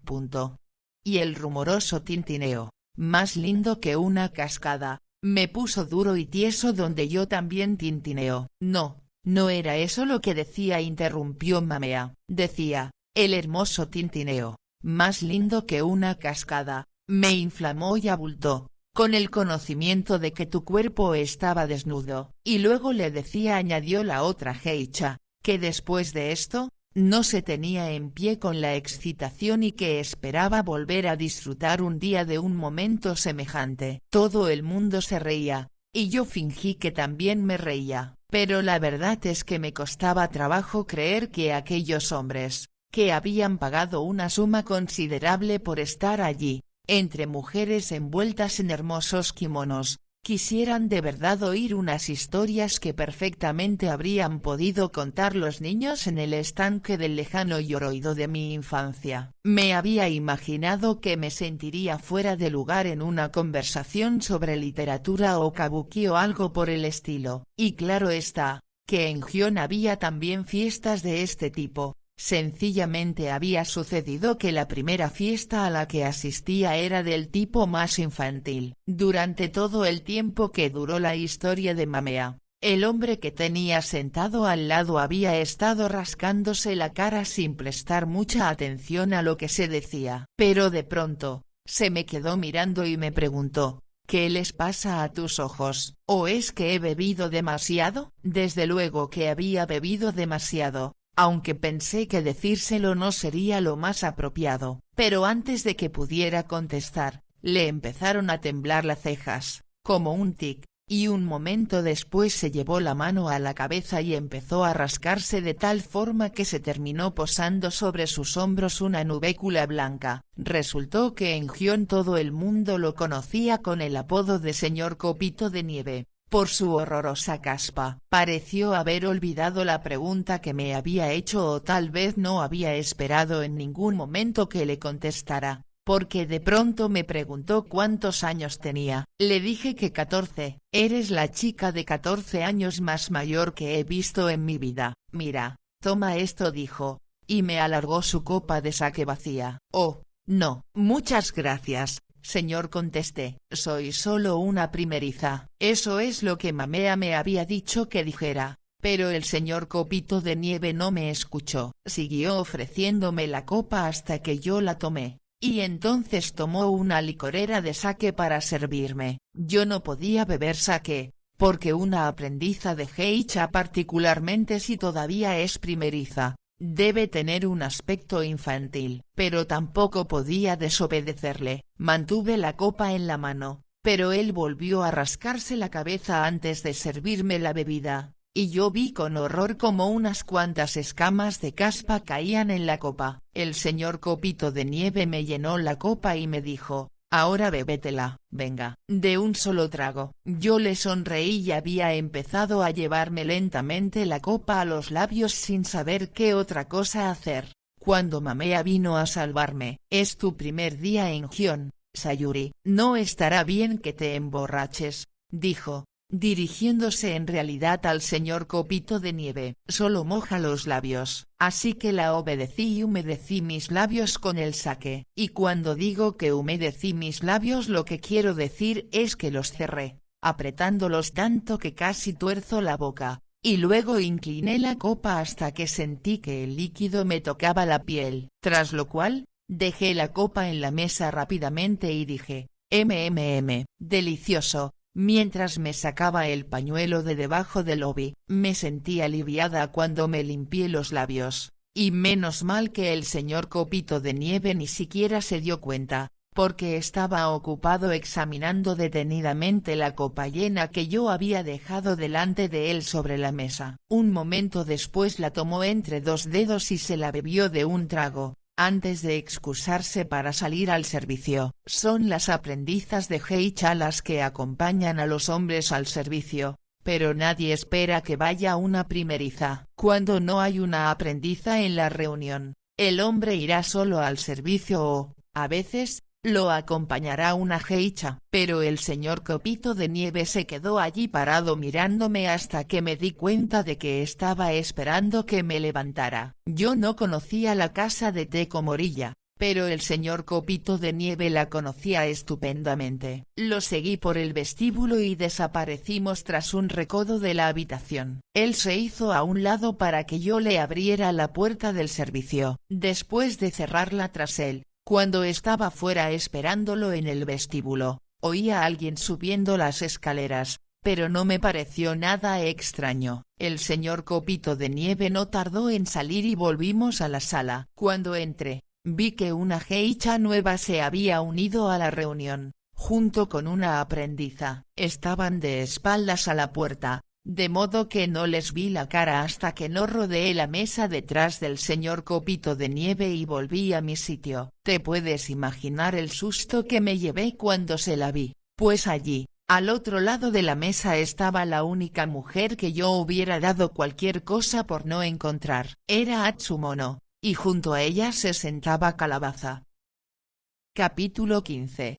Speaker 1: Y el rumoroso tintineo, más lindo que una cascada, me puso duro y tieso donde yo también tintineo. No, no era eso lo que decía, interrumpió Mamea. Decía: el hermoso tintineo, más lindo que una cascada, me inflamó y abultó, con el conocimiento de que tu cuerpo estaba desnudo. Y luego le decía, añadió la otra geisha, que después de esto, no se tenía en pie con la excitación y que esperaba volver a disfrutar un día de un momento semejante. Todo el mundo se reía, y yo fingí que también me reía, pero la verdad es que me costaba trabajo creer que aquellos hombres, que habían pagado una suma considerable por estar allí, entre mujeres envueltas en hermosos kimonos, quisieran de verdad oír unas historias que perfectamente habrían podido contar los niños en el estanque del lejano Yoroido de mi infancia. Me había imaginado que me sentiría fuera de lugar en una conversación sobre literatura o kabuki o algo por el estilo. Y claro está, que en Gion había también fiestas de este tipo. Sencillamente había sucedido que la primera fiesta a la que asistía era del tipo más infantil. Durante todo el tiempo que duró la historia de Mamea, el hombre que tenía sentado al lado había estado rascándose la cara sin prestar mucha atención a lo que se decía. Pero de pronto, se me quedó mirando y me preguntó: ¿qué les pasa a tus ojos? ¿O es que he bebido demasiado? Desde luego que había bebido demasiado, aunque pensé que decírselo no sería lo más apropiado. Pero antes de que pudiera contestar, le empezaron a temblar las cejas, como un tic, y un momento después se llevó la mano a la cabeza y empezó a rascarse de tal forma que se terminó posando sobre sus hombros una nubécula blanca. Resultó que en Gion todo el mundo lo conocía con el apodo de señor Copito de Nieve, por su horrorosa caspa. Pareció haber olvidado la pregunta que me había hecho, o tal vez no había esperado en ningún momento que le contestara, porque de pronto me preguntó cuántos años tenía. Le dije que 14. Eres la chica de 14 años más mayor que he visto en mi vida. Mira, toma esto, dijo, y me alargó su copa de sake vacía. Oh, no, muchas gracias, señor, contesté. Soy solo una primeriza. Eso es lo que Mamea me había dicho que dijera. Pero el señor Copito de Nieve no me escuchó. Siguió ofreciéndome la copa hasta que yo la tomé, y entonces tomó una licorera de sake para servirme. Yo no podía beber sake, porque una aprendiza de geisha, particularmente si todavía es primeriza, debe tener un aspecto infantil. Pero tampoco podía desobedecerle. Mantuve la copa en la mano, pero él volvió a rascarse la cabeza antes de servirme la bebida, y yo vi con horror como unas cuantas escamas de caspa caían en la copa. El señor Copito de Nieve me llenó la copa y me dijo: ahora bébetela, venga, de un solo trago. Yo le sonreí y había empezado a llevarme lentamente la copa a los labios sin saber qué otra cosa hacer, cuando Mamea vino a salvarme. Es tu primer día en Gion, Sayuri. No estará bien que te emborraches, dijo, dirigiéndose en realidad al señor Copito de Nieve. Solo moja los labios. Así que la obedecí y humedecí mis labios con el sake. Y cuando digo que humedecí mis labios, lo que quiero decir es que los cerré, apretándolos tanto que casi tuerzo la boca, y luego incliné la copa hasta que sentí que el líquido me tocaba la piel. Tras lo cual, dejé la copa en la mesa rápidamente y dije: delicioso. Mientras me sacaba el pañuelo de debajo del obi, me sentí aliviada cuando me limpié los labios, y menos mal que el señor Copito de Nieve ni siquiera se dio cuenta, porque estaba ocupado examinando detenidamente la copa llena que yo había dejado delante de él sobre la mesa. Un momento después la tomó entre dos dedos y se la bebió de un trago, antes de excusarse para salir al servicio. Son las aprendizas de Heicha las que acompañan a los hombres al servicio, pero nadie espera que vaya una primeriza. Cuando no hay una aprendiza en la reunión, el hombre irá solo al servicio o, a veces, lo acompañará una Heicha. Pero el señor Copito de Nieve se quedó allí parado mirándome hasta que me di cuenta de que estaba esperando que me levantara. Yo no conocía la casa de Teko Morilla, pero el señor Copito de Nieve la conocía estupendamente. Lo seguí por el vestíbulo y desaparecimos tras un recodo de la habitación. Él se hizo a un lado para que yo le abriera la puerta del servicio. Después de cerrarla tras él, cuando estaba fuera esperándolo en el vestíbulo, oí a alguien subiendo las escaleras, pero no me pareció nada extraño. El señor Copito de Nieve no tardó en salir y volvimos a la sala. Cuando entré, vi que una Heicha nueva se había unido a la reunión, junto con una aprendiza. Estaban de espaldas a la puerta, de modo que no les vi la cara hasta que no rodeé la mesa detrás del señor Copito de Nieve y volví a mi sitio. Te puedes imaginar el susto que me llevé cuando se la vi, pues allí, al otro lado de la mesa estaba la única mujer que yo hubiera dado cualquier cosa por no encontrar. Era Atsumono, y junto a ella se sentaba Calabaza. Capítulo 15.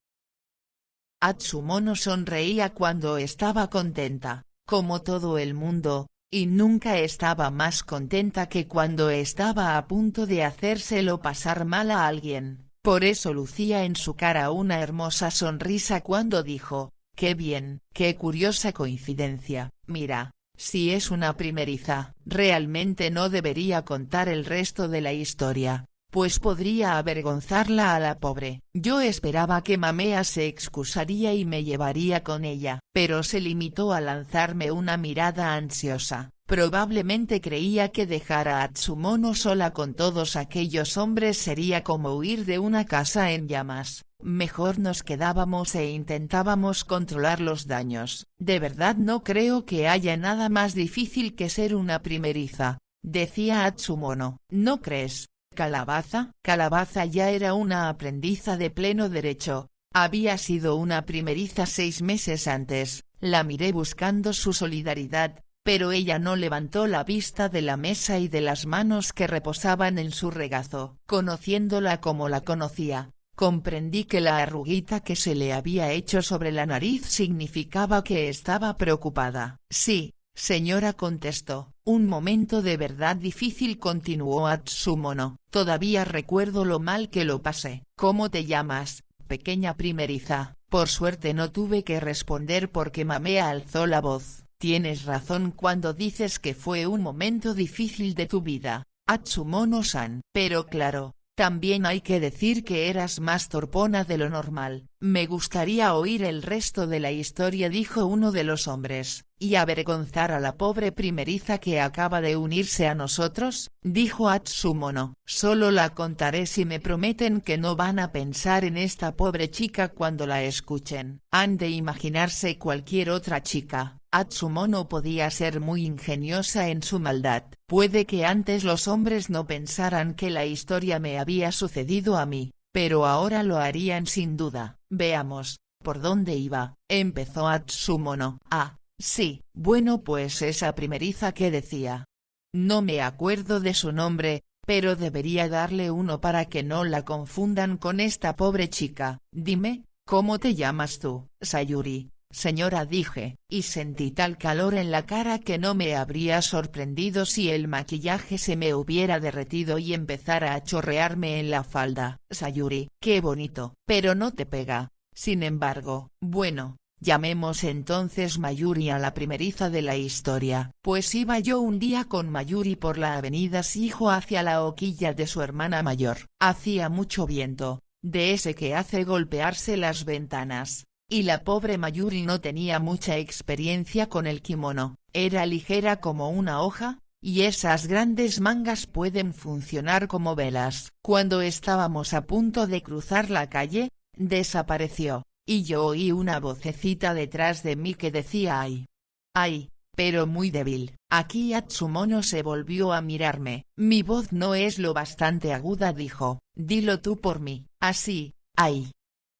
Speaker 1: Atsumono sonreía cuando estaba contenta, como todo el mundo, y nunca estaba más contenta que cuando estaba a punto de hacérselo pasar mal a alguien. Por eso lucía en su cara una hermosa sonrisa cuando dijo: «Qué bien, qué curiosa coincidencia, mira, si es una primeriza, realmente no debería contar el resto de la historia, pues podría avergonzarla a la pobre». Yo esperaba que Mamea se excusaría y me llevaría con ella, pero se limitó a lanzarme una mirada ansiosa. Probablemente creía que dejar a Atsumono sola con todos aquellos hombres sería como huir de una casa en llamas. Mejor nos quedábamos e intentábamos controlar los daños. «De verdad no creo que haya nada más difícil que ser una primeriza», decía Atsumono. «¿No crees, Calabaza?» Calabaza ya era una aprendiza de pleno derecho, había sido una primeriza 6 meses antes. La miré buscando su solidaridad, pero ella no levantó la vista de la mesa y de las manos que reposaban en su regazo. Conociéndola como la conocía, comprendí que la arruguita que se le había hecho sobre la nariz significaba que estaba preocupada. «Sí, señora», contestó. «Un momento de verdad difícil», continuó Atsumono. «Todavía recuerdo lo mal que lo pasé». «¿Cómo te llamas, pequeña primeriza?». Por suerte no tuve que responder porque Mamea alzó la voz. «Tienes razón cuando dices que fue un momento difícil de tu vida, Atsumono-san. Pero claro, también hay que decir que eras más torpona de lo normal». «Me gustaría oír el resto de la historia», dijo uno de los hombres. y avergonzar a la pobre primeriza que acaba de unirse a nosotros, dijo Atsumono. Solo la contaré si me prometen que no van a pensar en esta pobre chica cuando la escuchen. Han de imaginarse cualquier otra chica. Atsumono podía ser muy ingeniosa en su maldad. Puede que antes los hombres no pensaran que la historia me había sucedido a mí, pero ahora lo harían sin duda. Veamos, ¿por dónde iba? Empezó Atsumono. Ah, sí, bueno, pues esa primeriza que decía. No me acuerdo de su nombre, pero debería darle uno para que no la confundan con esta pobre chica. Dime, ¿cómo te llamas tú? Sayuri. Señora, dije, y sentí tal calor en la cara que no me habría sorprendido si el maquillaje se me hubiera derretido y empezara a chorrearme en la falda. Sayuri, qué bonito, pero no te pega. Sin embargo, bueno, llamemos entonces Mayuri a la primeriza de la historia. Pues iba yo un día con Mayuri por la avenida Shijo hacia la hoquilla de su hermana mayor. Hacía mucho viento, de ese que hace golpearse las ventanas. Y la pobre Mayuri no tenía mucha experiencia con el kimono, era ligera como una hoja, y esas grandes mangas pueden funcionar como velas. Cuando estábamos a punto de cruzar la calle, desapareció, y yo oí una vocecita detrás de mí que decía ay. Ay, pero muy débil. Aquí Atsumono se volvió a mirarme. Mi voz no es lo bastante aguda, dijo, dilo tú por mí. Así, ay.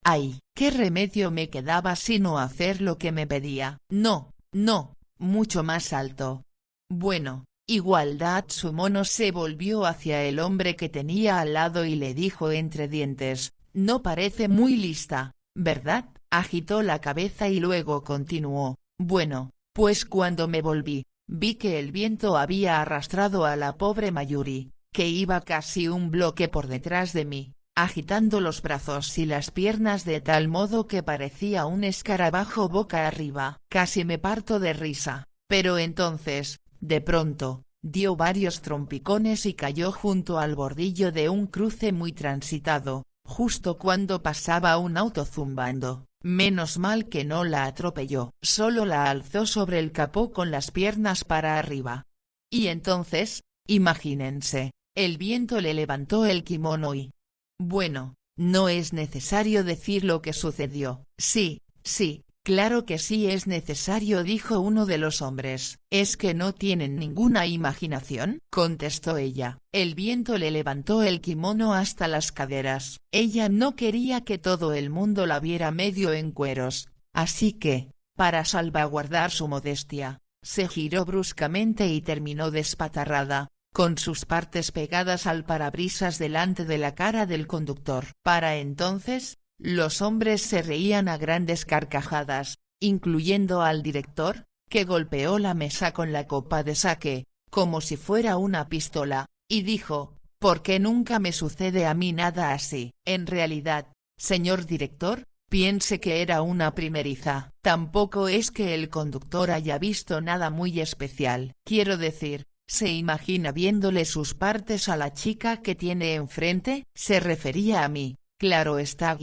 Speaker 1: Ay, ¿qué remedio me quedaba sino hacer lo que me pedía? No, no, mucho más alto. Bueno, igualdad. Atsumono se volvió hacia el hombre que tenía al lado y le dijo entre dientes, no parece muy lista, ¿verdad? Agitó la cabeza y luego continuó, bueno, pues cuando me volví, vi que el viento había arrastrado a la pobre Mayuri, que iba casi un bloque por detrás de mí, agitando los brazos y las piernas de tal modo que parecía un escarabajo boca arriba. Casi me parto de risa, pero entonces, de pronto, dio varios trompicones y cayó junto al bordillo de un cruce muy transitado, justo cuando pasaba un auto zumbando. Menos mal que no la atropelló, solo la alzó sobre el capó con las piernas para arriba. Y entonces, imagínense, el viento le levantó el kimono y... Bueno, no es necesario decir lo que sucedió. Sí, sí, claro que sí es necesario, dijo uno de los hombres. ¿Es que no tienen ninguna imaginación?, contestó ella. El viento le levantó el kimono hasta las caderas. Ella no quería que todo el mundo la viera medio en cueros, así que, para salvaguardar su modestia, se giró bruscamente y terminó despatarrada, con sus partes pegadas al parabrisas delante de la cara del conductor. Para entonces, los hombres se reían a grandes carcajadas, incluyendo al director, que golpeó la mesa con la copa de sake, como si fuera una pistola, y dijo, ¿por qué nunca me sucede a mí nada así? En realidad, señor director, piense que era una primeriza. Tampoco es que el conductor haya visto nada muy especial. Quiero decir, ¿se imagina viéndole sus partes a la chica que tiene enfrente? Se refería a mí, claro está.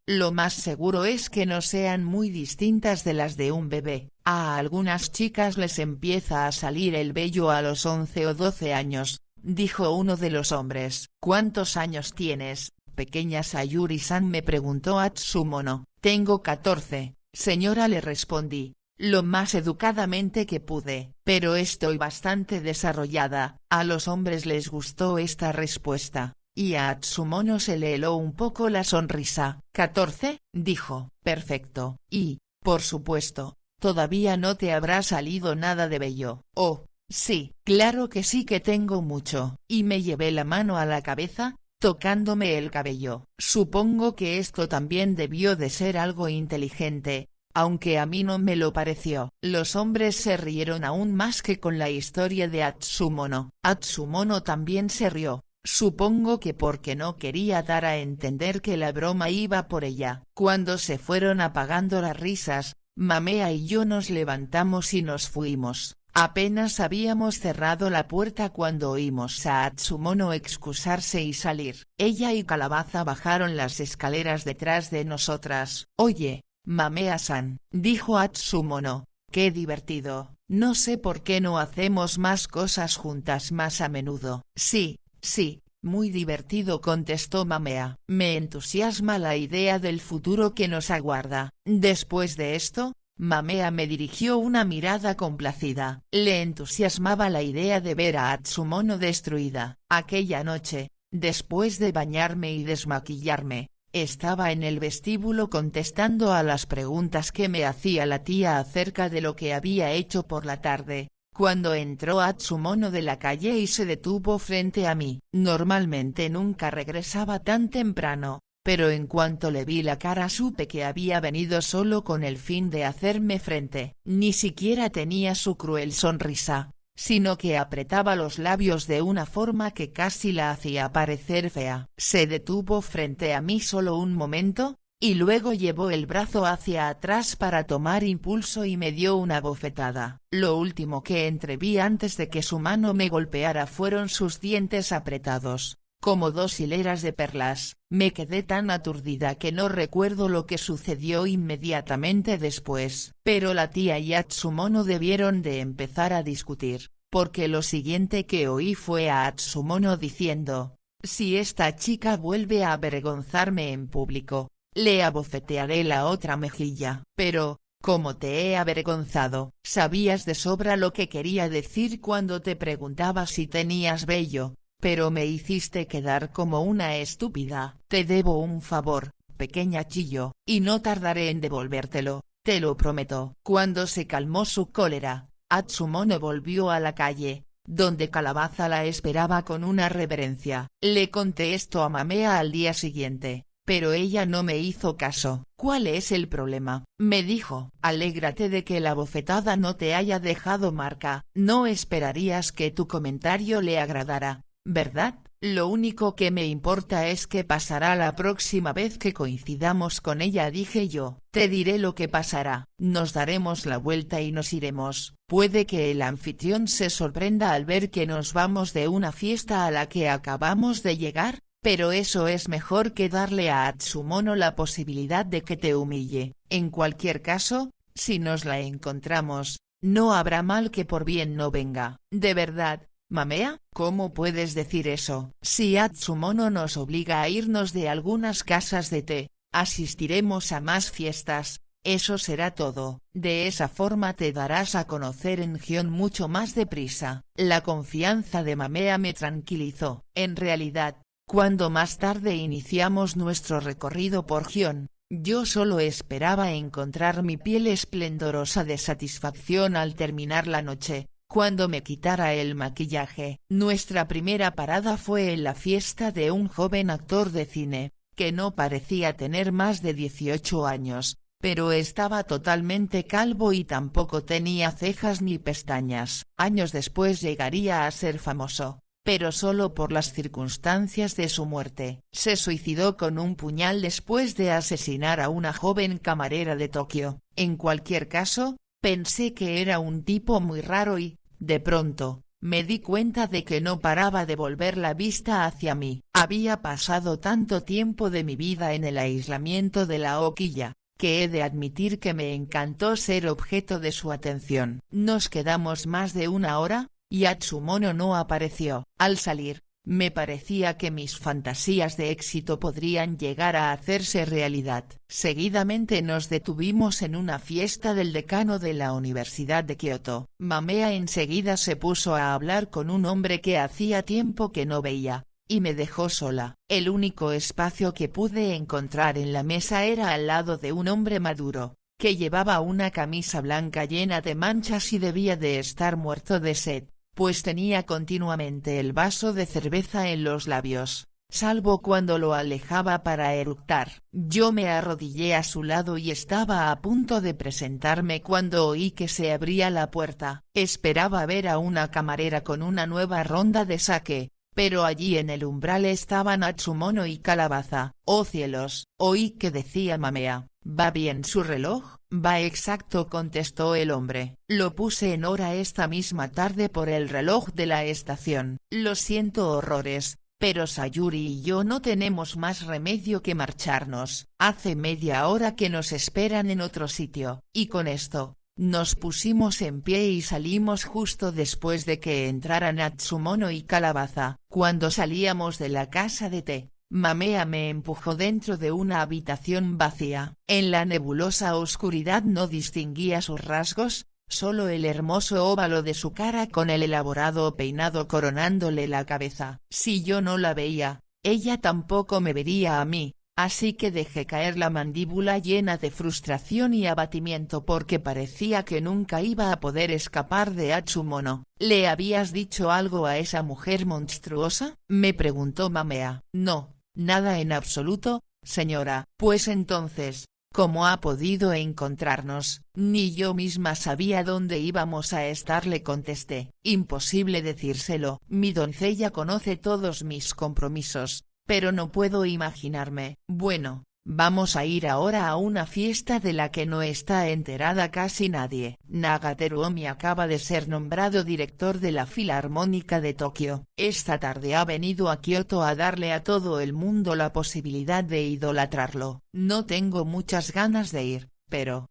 Speaker 1: Lo más seguro es que no sean muy distintas de las de un bebé. A algunas chicas les empieza a salir el vello a los 11 o 12 años, dijo uno de los hombres. ¿Cuántos años tienes, pequeña Sayuri-san?, me preguntó Atsumono. Tengo 14, señora, le respondí, lo más educadamente que pude, pero estoy bastante desarrollada. A los hombres les gustó esta respuesta, y a Atsumono se le heló un poco la sonrisa. ¿14? Dijo. Perfecto. Y, por supuesto, todavía no te habrá salido nada de vello. Oh, sí, claro que sí que tengo mucho. Y me llevé la mano a la cabeza, tocándome el cabello. Supongo que esto también debió de ser algo inteligente, aunque a mí no me lo pareció. Los hombres se rieron aún más que con la historia de Atsumono. Atsumono también se rió, supongo que porque no quería dar a entender que la broma iba por ella. Cuando se fueron apagando las risas, Mamea y yo nos levantamos y nos fuimos. Apenas habíamos cerrado la puerta cuando oímos a Atsumono excusarse y salir. Ella y Calabaza bajaron las escaleras detrás de nosotras. Oye, Mamea-san, dijo Atsumono, Qué divertido, no sé por qué no hacemos más cosas juntas más a menudo. Sí, sí, muy divertido, contestó Mamea. Me entusiasma la idea del futuro que nos aguarda. Después de esto, Mamea me dirigió una mirada complacida. Le entusiasmaba la idea de ver a Atsumono destruida. Aquella noche, después de bañarme y desmaquillarme, estaba en el vestíbulo contestando a las preguntas que me hacía la tía acerca de lo que había hecho por la tarde, cuando entró Atsumono de la calle y se detuvo frente a mí. Normalmente nunca regresaba tan temprano, pero en cuanto le vi la cara supe que había venido solo con el fin de hacerme frente. Ni siquiera tenía su cruel sonrisa, sino que apretaba los labios de una forma que casi la hacía parecer fea. Se detuvo frente a mí solo un momento, y luego llevó el brazo hacia atrás para tomar impulso y me dio una bofetada. Lo último que entreví antes de que su mano me golpeara fueron sus dientes apretados, como dos hileras de perlas. Me quedé tan aturdida que no recuerdo lo que sucedió inmediatamente después. Pero la tía y Atsumono debieron de empezar a discutir, porque lo siguiente que oí fue a Atsumono diciendo: si esta chica vuelve a avergonzarme en público, le abofetearé la otra mejilla. Pero, ¿cómo te he avergonzado? Sabías de sobra lo que quería decir cuando te preguntaba si tenías vello, pero me hiciste quedar como una estúpida. Te debo un favor, pequeña chillo, y no tardaré en devolvértelo, te lo prometo. Cuando se calmó su cólera, Atsumono volvió a la calle, donde Calabaza la esperaba con una reverencia. Le conté esto a Mamea al día siguiente, pero ella no me hizo caso. ¿Cuál es el problema?, me dijo. Alégrate de que la bofetada no te haya dejado marca. No esperarías que tu comentario le agradara, ¿verdad? Lo único que me importa es qué pasará la próxima vez que coincidamos con ella, dije yo. Te diré lo que pasará. Nos daremos la vuelta y nos iremos. Puede que el anfitrión se sorprenda al ver que nos vamos de una fiesta a la que acabamos de llegar, pero eso es mejor que darle a Atsumono la posibilidad de que te humille. En cualquier caso, si nos la encontramos, no habrá mal que por bien no venga. ¿De verdad, Mamea? ¿Cómo puedes decir eso? Si Atsumono nos obliga a irnos de algunas casas de té, asistiremos a más fiestas, eso será todo. De esa forma te darás a conocer en Gion mucho más deprisa. La confianza de Mamea me tranquilizó. En realidad, cuando más tarde iniciamos nuestro recorrido por Gion, yo solo esperaba encontrar mi piel esplendorosa de satisfacción al terminar la noche, cuando me quitara el maquillaje. Nuestra primera parada fue en la fiesta de un joven actor de cine, que no parecía tener más de 18 años, pero estaba totalmente calvo y tampoco tenía cejas ni pestañas. Años después llegaría a ser famoso, pero solo por las circunstancias de su muerte. Se suicidó con un puñal después de asesinar a una joven camarera de Tokio. En cualquier caso, pensé que era un tipo muy raro y, de pronto, me di cuenta de que no paraba de volver la vista hacia mí. Había pasado tanto tiempo de mi vida en el aislamiento de la hoquilla, que he de admitir que me encantó ser objeto de su atención. Nos quedamos más de una hora, y Atsumono no apareció. Al salir, me parecía que mis fantasías de éxito podrían llegar a hacerse realidad. Seguidamente nos detuvimos en una fiesta del decano de la Universidad de Kioto. Mamea enseguida se puso a hablar con un hombre que hacía tiempo que no veía, y me dejó sola. El único espacio que pude encontrar en la mesa era al lado de un hombre maduro, que llevaba una camisa blanca llena de manchas y debía de estar muerto de sed, pues tenía continuamente el vaso de cerveza en los labios, salvo cuando lo alejaba para eructar. Yo me arrodillé a su lado y estaba a punto de presentarme cuando oí que se abría la puerta. Esperaba ver a una camarera con una nueva ronda de sake, pero allí en el umbral estaban Atsumono y Calabaza. ¡Oh cielos! Oí que decía Mamea: ¿va bien su reloj? Va exacto, contestó el hombre. Lo puse en hora esta misma tarde por el reloj de la estación. Lo siento horrores, pero Sayuri y yo no tenemos más remedio que marcharnos. Hace media hora que nos esperan en otro sitio. Y con esto, Nos pusimos en pie y salimos justo después de que entraran Atsumono y Calabaza. Cuando salíamos de la casa de té, Mamea me empujó dentro de una habitación vacía. En la nebulosa oscuridad no distinguía sus rasgos, solo el hermoso óvalo de su cara con el elaborado peinado coronándole la cabeza. Si yo no la veía, ella tampoco me vería a mí. Así que dejé caer la mandíbula llena de frustración y abatimiento porque parecía que nunca iba a poder escapar de Atsumono. ¿Le habías dicho algo a esa mujer monstruosa? Me preguntó Mamea. No, nada en absoluto, señora. Pues entonces, ¿cómo ha podido encontrarnos? Ni yo misma sabía dónde íbamos a estar, le contesté. Imposible decírselo. Mi doncella conoce todos mis compromisos. Pero no puedo imaginarme. Bueno, vamos a ir ahora a una fiesta de la que no está enterada casi nadie. Nagateru Omi acaba de ser nombrado director de la Filarmónica de Tokio. Esta tarde ha venido a Kioto a darle a todo el mundo la posibilidad de idolatrarlo. No tengo muchas ganas de ir, pero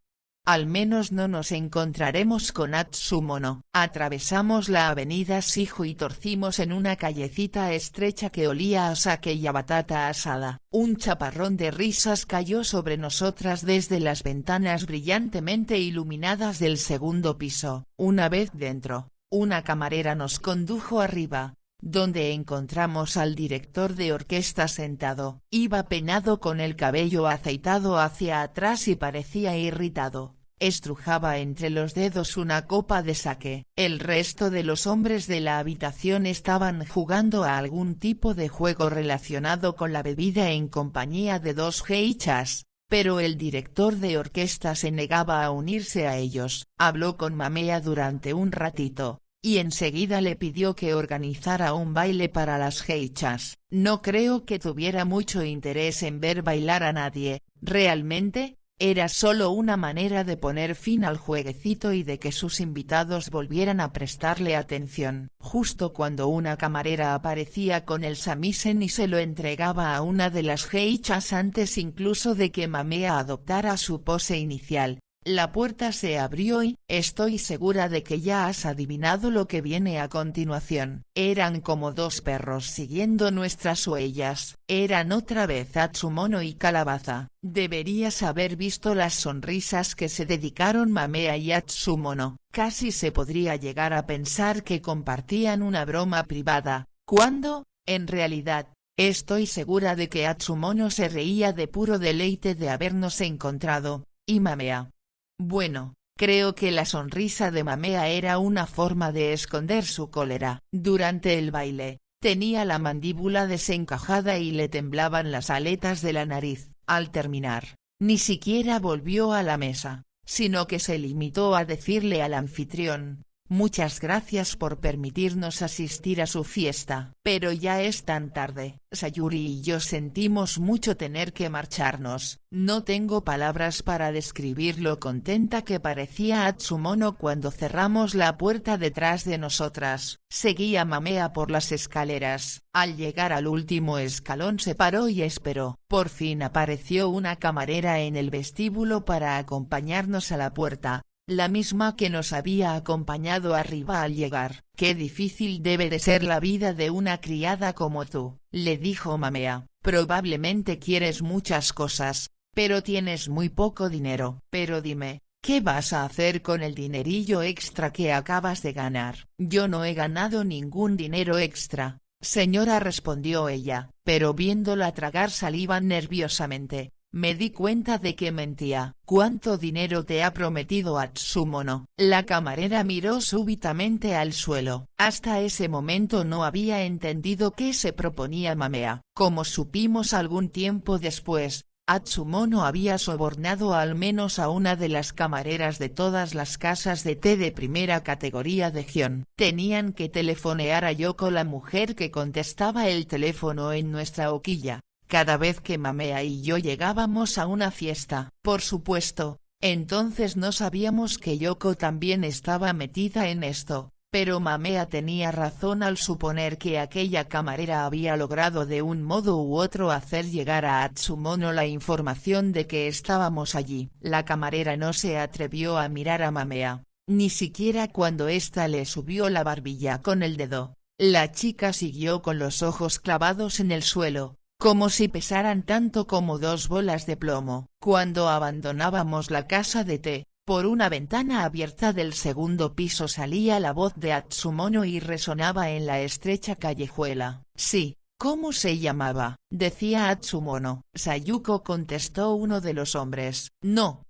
Speaker 1: al menos no nos encontraremos con Atsumono. Atravesamos la avenida Shijo y torcimos en una callecita estrecha que olía a sake y a batata asada. Un chaparrón de risas cayó sobre nosotras desde las ventanas brillantemente iluminadas del segundo piso. Una vez dentro, una camarera nos condujo arriba, donde encontramos al director de orquesta sentado. Iba peinado con el cabello aceitado hacia atrás y parecía irritado. Estrujaba entre los dedos una copa de sake. El resto de los hombres de la habitación estaban jugando a algún tipo de juego relacionado con la bebida en compañía de dos geishas, pero el director de orquesta se negaba a unirse a ellos. Habló con Mamea durante un ratito, y enseguida le pidió que organizara un baile para las geishas. No creo que tuviera mucho interés en ver bailar a nadie, realmente. Era solo una manera de poner fin al jueguecito y de que sus invitados volvieran a prestarle atención. Justo cuando una camarera aparecía con el samisen y se lo entregaba a una de las geishas antes incluso de que Mamea adoptara su pose inicial, la puerta se abrió y, estoy segura de que ya has adivinado lo que viene a continuación. Eran como dos perros siguiendo nuestras huellas. Eran otra vez Atsumono y Calabaza. Deberías haber visto las sonrisas que se dedicaron Mamea y Atsumono. Casi se podría llegar a pensar que compartían una broma privada, cuando, en realidad, estoy segura de que Atsumono se reía de puro deleite de habernos encontrado, y Mamea. Bueno, creo que la sonrisa de Mamea era una forma de esconder su cólera. Durante el baile, tenía la mandíbula desencajada y le temblaban las aletas de la nariz. Al terminar, ni siquiera volvió a la mesa, sino que se limitó a decirle al anfitrión: muchas gracias por permitirnos asistir a su fiesta. Pero ya es tan tarde. Sayuri y yo sentimos mucho tener que marcharnos. No tengo palabras para describir lo contenta que parecía Atsumono cuando cerramos la puerta detrás de nosotras. Seguía Mamea por las escaleras. Al llegar al último escalón se paró y esperó. Por fin apareció una camarera en el vestíbulo para acompañarnos a la puerta, la misma que nos había acompañado arriba al llegar. «Qué difícil debe de ser la vida de una criada como tú», le dijo Mamea. «Probablemente quieres muchas cosas, pero tienes muy poco dinero. Pero dime, ¿qué vas a hacer con el dinerillo extra que acabas de ganar?» «Yo no he ganado ningún dinero extra, señora», respondió ella, pero viéndola tragar saliva nerviosamente, me di cuenta de que mentía. «¿Cuánto dinero te ha prometido Atsumono?» La camarera miró súbitamente al suelo. Hasta ese momento no había entendido qué se proponía Mamea. Como supimos algún tiempo después, Atsumono había sobornado al menos a una de las camareras de todas las casas de té de primera categoría de Gion. Tenían que telefonear a Yoko, la mujer que contestaba el teléfono en nuestra hoquilla, cada vez que Mamea y yo llegábamos a una fiesta. Por supuesto, entonces no sabíamos que Yoko también estaba metida en esto, pero Mamea tenía razón al suponer que aquella camarera había logrado de un modo u otro hacer llegar a Atsumono la información de que estábamos allí. La camarera no se atrevió a mirar a Mamea, ni siquiera cuando ésta le subió la barbilla con el dedo. La chica siguió con los ojos clavados en el suelo, como si pesaran tanto como 2 bolas de plomo. Cuando abandonábamos la casa de té, por una ventana abierta del segundo piso salía la voz de Atsumono y resonaba en la estrecha callejuela. Sí, ¿cómo se llamaba?, decía Atsumono. Sayuko, contestó uno de los hombres. No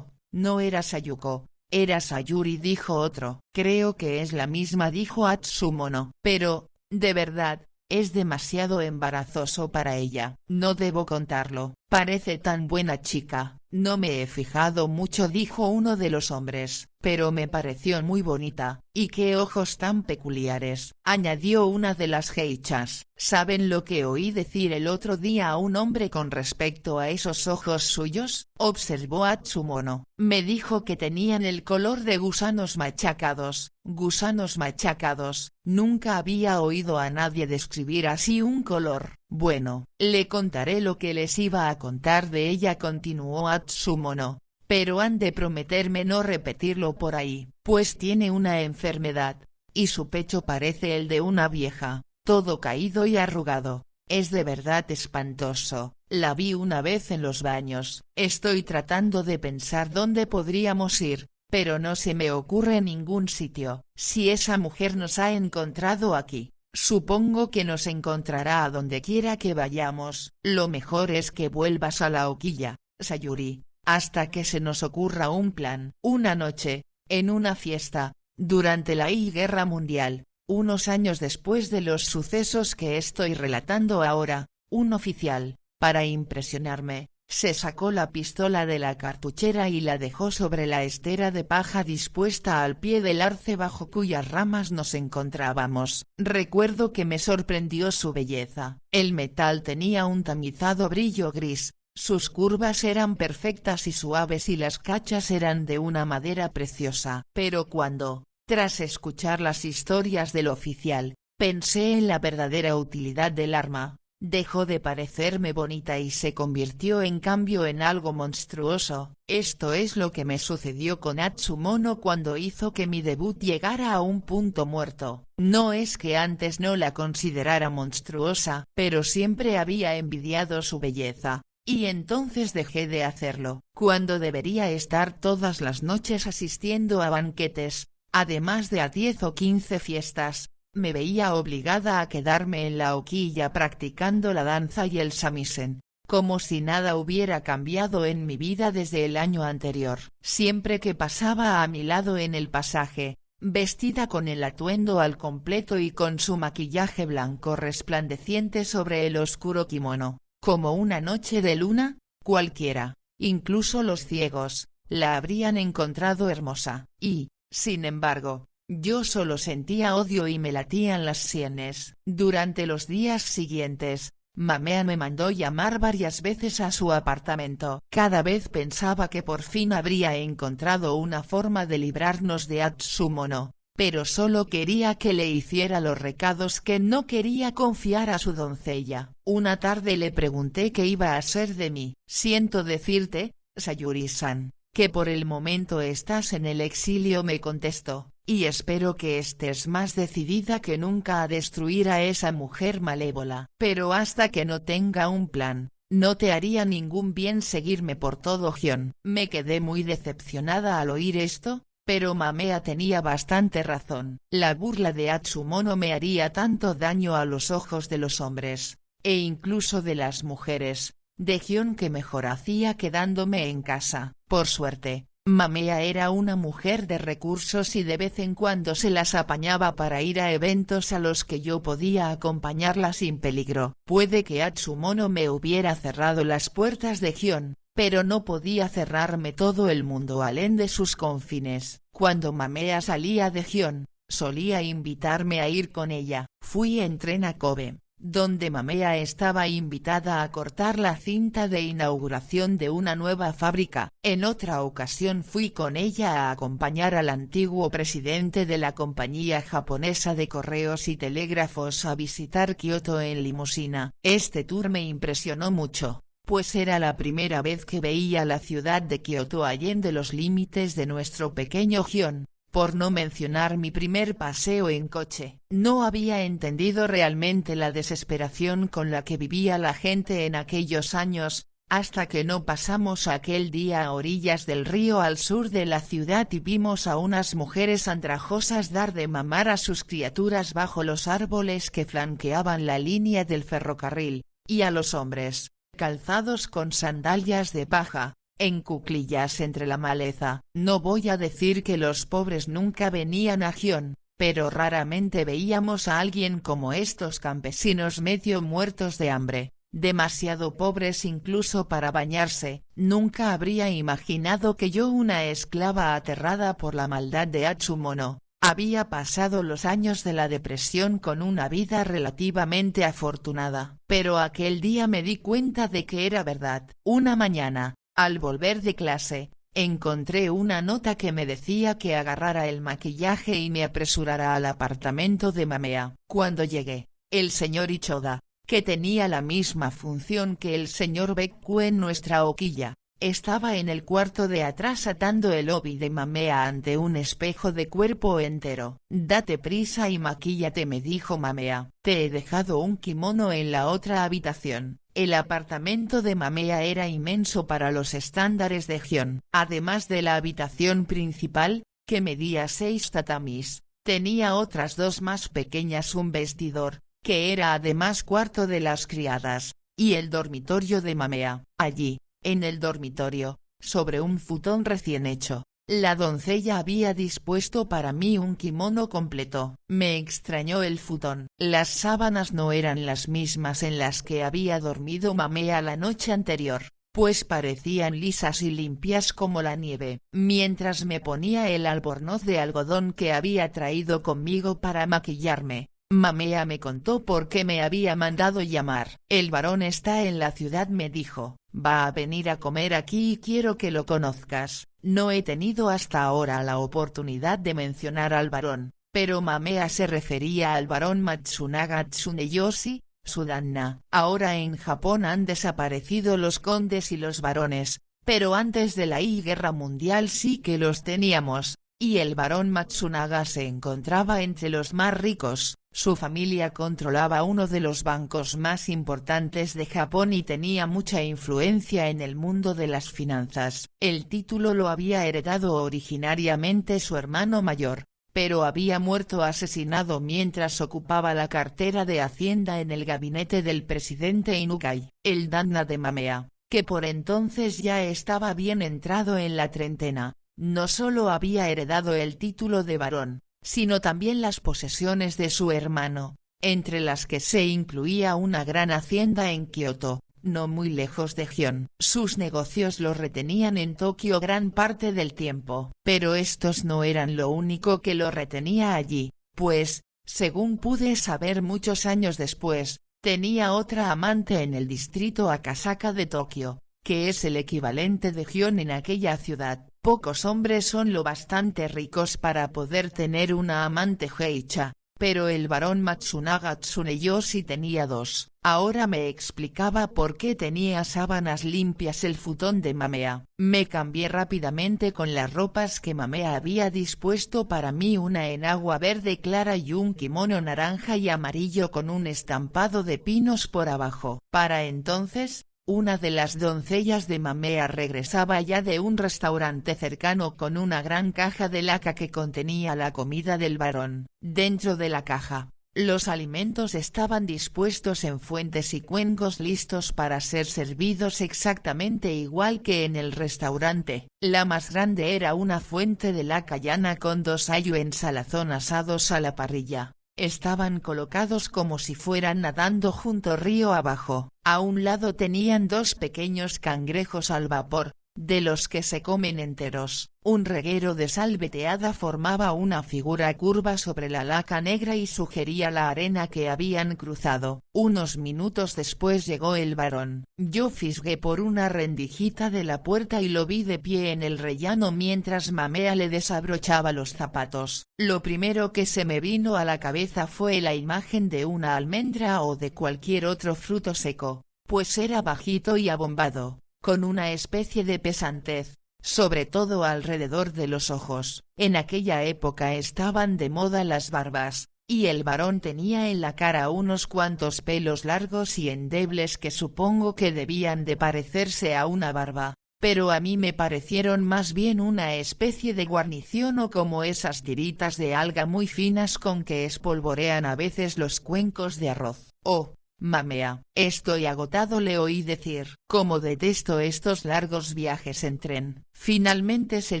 Speaker 1: era Sayuko, era Sayuri, dijo otro. Creo que es la misma, dijo Atsumono. Pero, de verdad, es demasiado embarazoso para ella. No debo contarlo. Parece tan buena chica. No me he fijado mucho, dijo uno de los hombres, pero me pareció muy bonita. Y qué ojos tan peculiares, añadió una de las geishas. ¿Saben lo que oí decir el otro día a un hombre con respecto a esos ojos suyos?, observó Atsumono. Me dijo que tenían el color de gusanos machacados. Gusanos machacados, nunca había oído a nadie describir así un color. Bueno, le contaré lo que les iba a contar de ella, continuó Atsumono, pero han de prometerme no repetirlo por ahí, pues tiene una enfermedad, y su pecho parece el de una vieja, todo caído y arrugado. Es de verdad espantoso. La vi una vez en los baños. Estoy tratando de pensar dónde podríamos ir, pero no se me ocurre ningún sitio. Si esa mujer nos ha encontrado aquí, supongo que nos encontrará a donde quiera que vayamos. Lo mejor es que vuelvas a la hoquilla, Sayuri, hasta que se nos ocurra un plan. Una noche, en una fiesta, durante la Guerra Mundial, unos años después de los sucesos que estoy relatando ahora, un oficial, para impresionarme, se sacó la pistola de la cartuchera y la dejó sobre la estera de paja dispuesta al pie del arce bajo cuyas ramas nos encontrábamos. Recuerdo que me sorprendió su belleza. El metal tenía un tamizado brillo gris, sus curvas eran perfectas y suaves y las cachas eran de una madera preciosa. Pero cuando, tras escuchar las historias del oficial, pensé en la verdadera utilidad del arma, dejó de parecerme bonita y se convirtió en cambio en algo monstruoso. Esto es lo que me sucedió con Atsumono cuando hizo que mi debut llegara a un punto muerto. No es que antes no la considerara monstruosa, pero siempre había envidiado su belleza, y entonces dejé de hacerlo. Cuando debería estar todas las noches asistiendo a banquetes, además de a 10 o 15 fiestas, me veía obligada a quedarme en la hoquilla practicando la danza y el samisen, como si nada hubiera cambiado en mi vida desde el año anterior. Siempre que pasaba a mi lado en el pasaje, vestida con el atuendo al completo y con su maquillaje blanco resplandeciente sobre el oscuro kimono, como una noche de luna, cualquiera, incluso los ciegos, la habrían encontrado hermosa. Y, sin embargo, yo solo sentía odio y me latían las sienes. Durante los días siguientes, Mamea me mandó llamar varias veces a su apartamento. Cada vez pensaba que por fin habría encontrado una forma de librarnos de Atsumono, pero solo quería que le hiciera los recados que no quería confiar a su doncella. Una tarde le pregunté qué iba a ser de mí. Siento decirte, Sayuri-san, que por el momento estás en el exilio, me contestó, y espero que estés más decidida que nunca a destruir a esa mujer malévola. Pero hasta que no tenga un plan, no te haría ningún bien seguirme por todo Gion. Me quedé muy decepcionada al oír esto, pero Mamea tenía bastante razón. La burla de Atsumono me haría tanto daño a los ojos de los hombres, e incluso de las mujeres, de Gion, que mejor hacía quedándome en casa. Por suerte, Mamea era una mujer de recursos y de vez en cuando se las apañaba para ir a eventos a los que yo podía acompañarla sin peligro. Puede que Atsumono me hubiera cerrado las puertas de Gion, pero no podía cerrarme todo el mundo alén de sus confines. Cuando Mamea salía de Gion, solía invitarme a ir con ella. Fui en tren a Kobe, donde Mamea estaba invitada a cortar la cinta de inauguración de una nueva fábrica. En otra ocasión fui con ella a acompañar al antiguo presidente de la compañía japonesa de correos y telégrafos a visitar Kioto en limusina. Este tour me impresionó mucho, pues era la primera vez que veía la ciudad de Kioto allende los límites de nuestro pequeño Gion. Por no mencionar mi primer paseo en coche. No había entendido realmente la desesperación con la que vivía la gente en aquellos años, hasta que no pasamos aquel día a orillas del río al sur de la ciudad y vimos a unas mujeres andrajosas dar de mamar a sus criaturas bajo los árboles que flanqueaban la línea del ferrocarril, y a los hombres, calzados con sandalias de paja, en cuclillas entre la maleza. No voy a decir que los pobres nunca venían a Gion, pero raramente veíamos a alguien como estos campesinos medio muertos de hambre, demasiado pobres incluso para bañarse. Nunca habría imaginado que yo, una esclava aterrada por la maldad de Atsumono, había pasado los años de la depresión con una vida relativamente afortunada. Pero aquel día me di cuenta de que era verdad. Una mañana, al volver de clase, encontré una nota que me decía que agarrara el maquillaje y me apresurara al apartamento de Mamea. Cuando llegué, el señor Ichoda, que tenía la misma función que el señor Bekku en nuestra hoquilla, estaba en el cuarto de atrás atando el obi de Mamea ante un espejo de cuerpo entero. «Date prisa y maquíllate», me dijo Mamea. «Te he dejado un kimono en la otra habitación». El apartamento de Mamea era inmenso para los estándares de Gion. Además de la habitación principal, que medía 6 tatamis, tenía otras 2 más pequeñas, un vestidor, que era además cuarto de las criadas, y el dormitorio de Mamea. Allí, en el dormitorio, sobre un futón recién hecho, la doncella había dispuesto para mí un kimono completo. Me extrañó el futón. Las sábanas no eran las mismas en las que había dormido Mamea la noche anterior, pues parecían lisas y limpias como la nieve. Mientras me ponía el albornoz de algodón que había traído conmigo para maquillarme, Mamea me contó por qué me había mandado llamar. «El varón está en la ciudad», me dijo. «Va a venir a comer aquí y quiero que lo conozcas». No he tenido hasta ahora la oportunidad de mencionar al varón, pero Mamea se refería al varón Matsunaga Tsuneyoshi, su danna. Ahora en Japón han desaparecido los condes y los varones, pero antes de la Guerra Mundial sí que los teníamos, y el varón Matsunaga se encontraba entre los más ricos. Su familia controlaba uno de los bancos más importantes de Japón y tenía mucha influencia en el mundo de las finanzas. El título lo había heredado originariamente su hermano mayor, pero había muerto asesinado mientras ocupaba la cartera de Hacienda en el gabinete del presidente Inukai. El danna de Mamea, que por entonces ya estaba bien entrado en la treintena, no solo había heredado el título de varón, sino también las posesiones de su hermano, entre las que se incluía una gran hacienda en Kioto, no muy lejos de Gion. Sus negocios los retenían en Tokio gran parte del tiempo, pero estos no eran lo único que lo retenía allí, pues, según pude saber muchos años después, tenía otra amante en el distrito Akasaka de Tokio, que es el equivalente de Gion en aquella ciudad. Pocos hombres son lo bastante ricos para poder tener una amante geisha, pero el varón Matsunaga Tsuneyoshi tenía 2. Ahora me explicaba por qué tenía sábanas limpias el futón de Mamea. Me cambié rápidamente con las ropas que Mamea había dispuesto para mí, una en agua verde clara y un kimono naranja y amarillo con un estampado de pinos por abajo. Para entonces, una de las doncellas de Mamea regresaba ya de un restaurante cercano con una gran caja de laca que contenía la comida del varón. Dentro de la caja, los alimentos estaban dispuestos en fuentes y cuencos listos para ser servidos exactamente igual que en el restaurante. La más grande era una fuente de laca llana con 2 ayu en salazón asados a la parrilla. Estaban colocados como si fueran nadando junto río abajo. A un lado tenían 2 pequeños cangrejos al vapor, de los que se comen enteros. Un reguero de sal veteada formaba una figura curva sobre la laca negra y sugería la arena que habían cruzado. Unos minutos después llegó el varón. Yo fisgué por una rendijita de la puerta y lo vi de pie en el rellano mientras Mamea le desabrochaba los zapatos. Lo primero que se me vino a la cabeza fue la imagen de una almendra o de cualquier otro fruto seco, pues era bajito y abombado, con una especie de pesantez, sobre todo alrededor de los ojos. En aquella época estaban de moda las barbas, y el varón tenía en la cara unos cuantos pelos largos y endebles que supongo que debían de parecerse a una barba, pero a mí me parecieron más bien una especie de guarnición o como esas tiritas de alga muy finas con que espolvorean a veces los cuencos de arroz. Oh, Mamea, estoy agotado, le oí decir. Cómo detesto estos largos viajes en tren. Finalmente se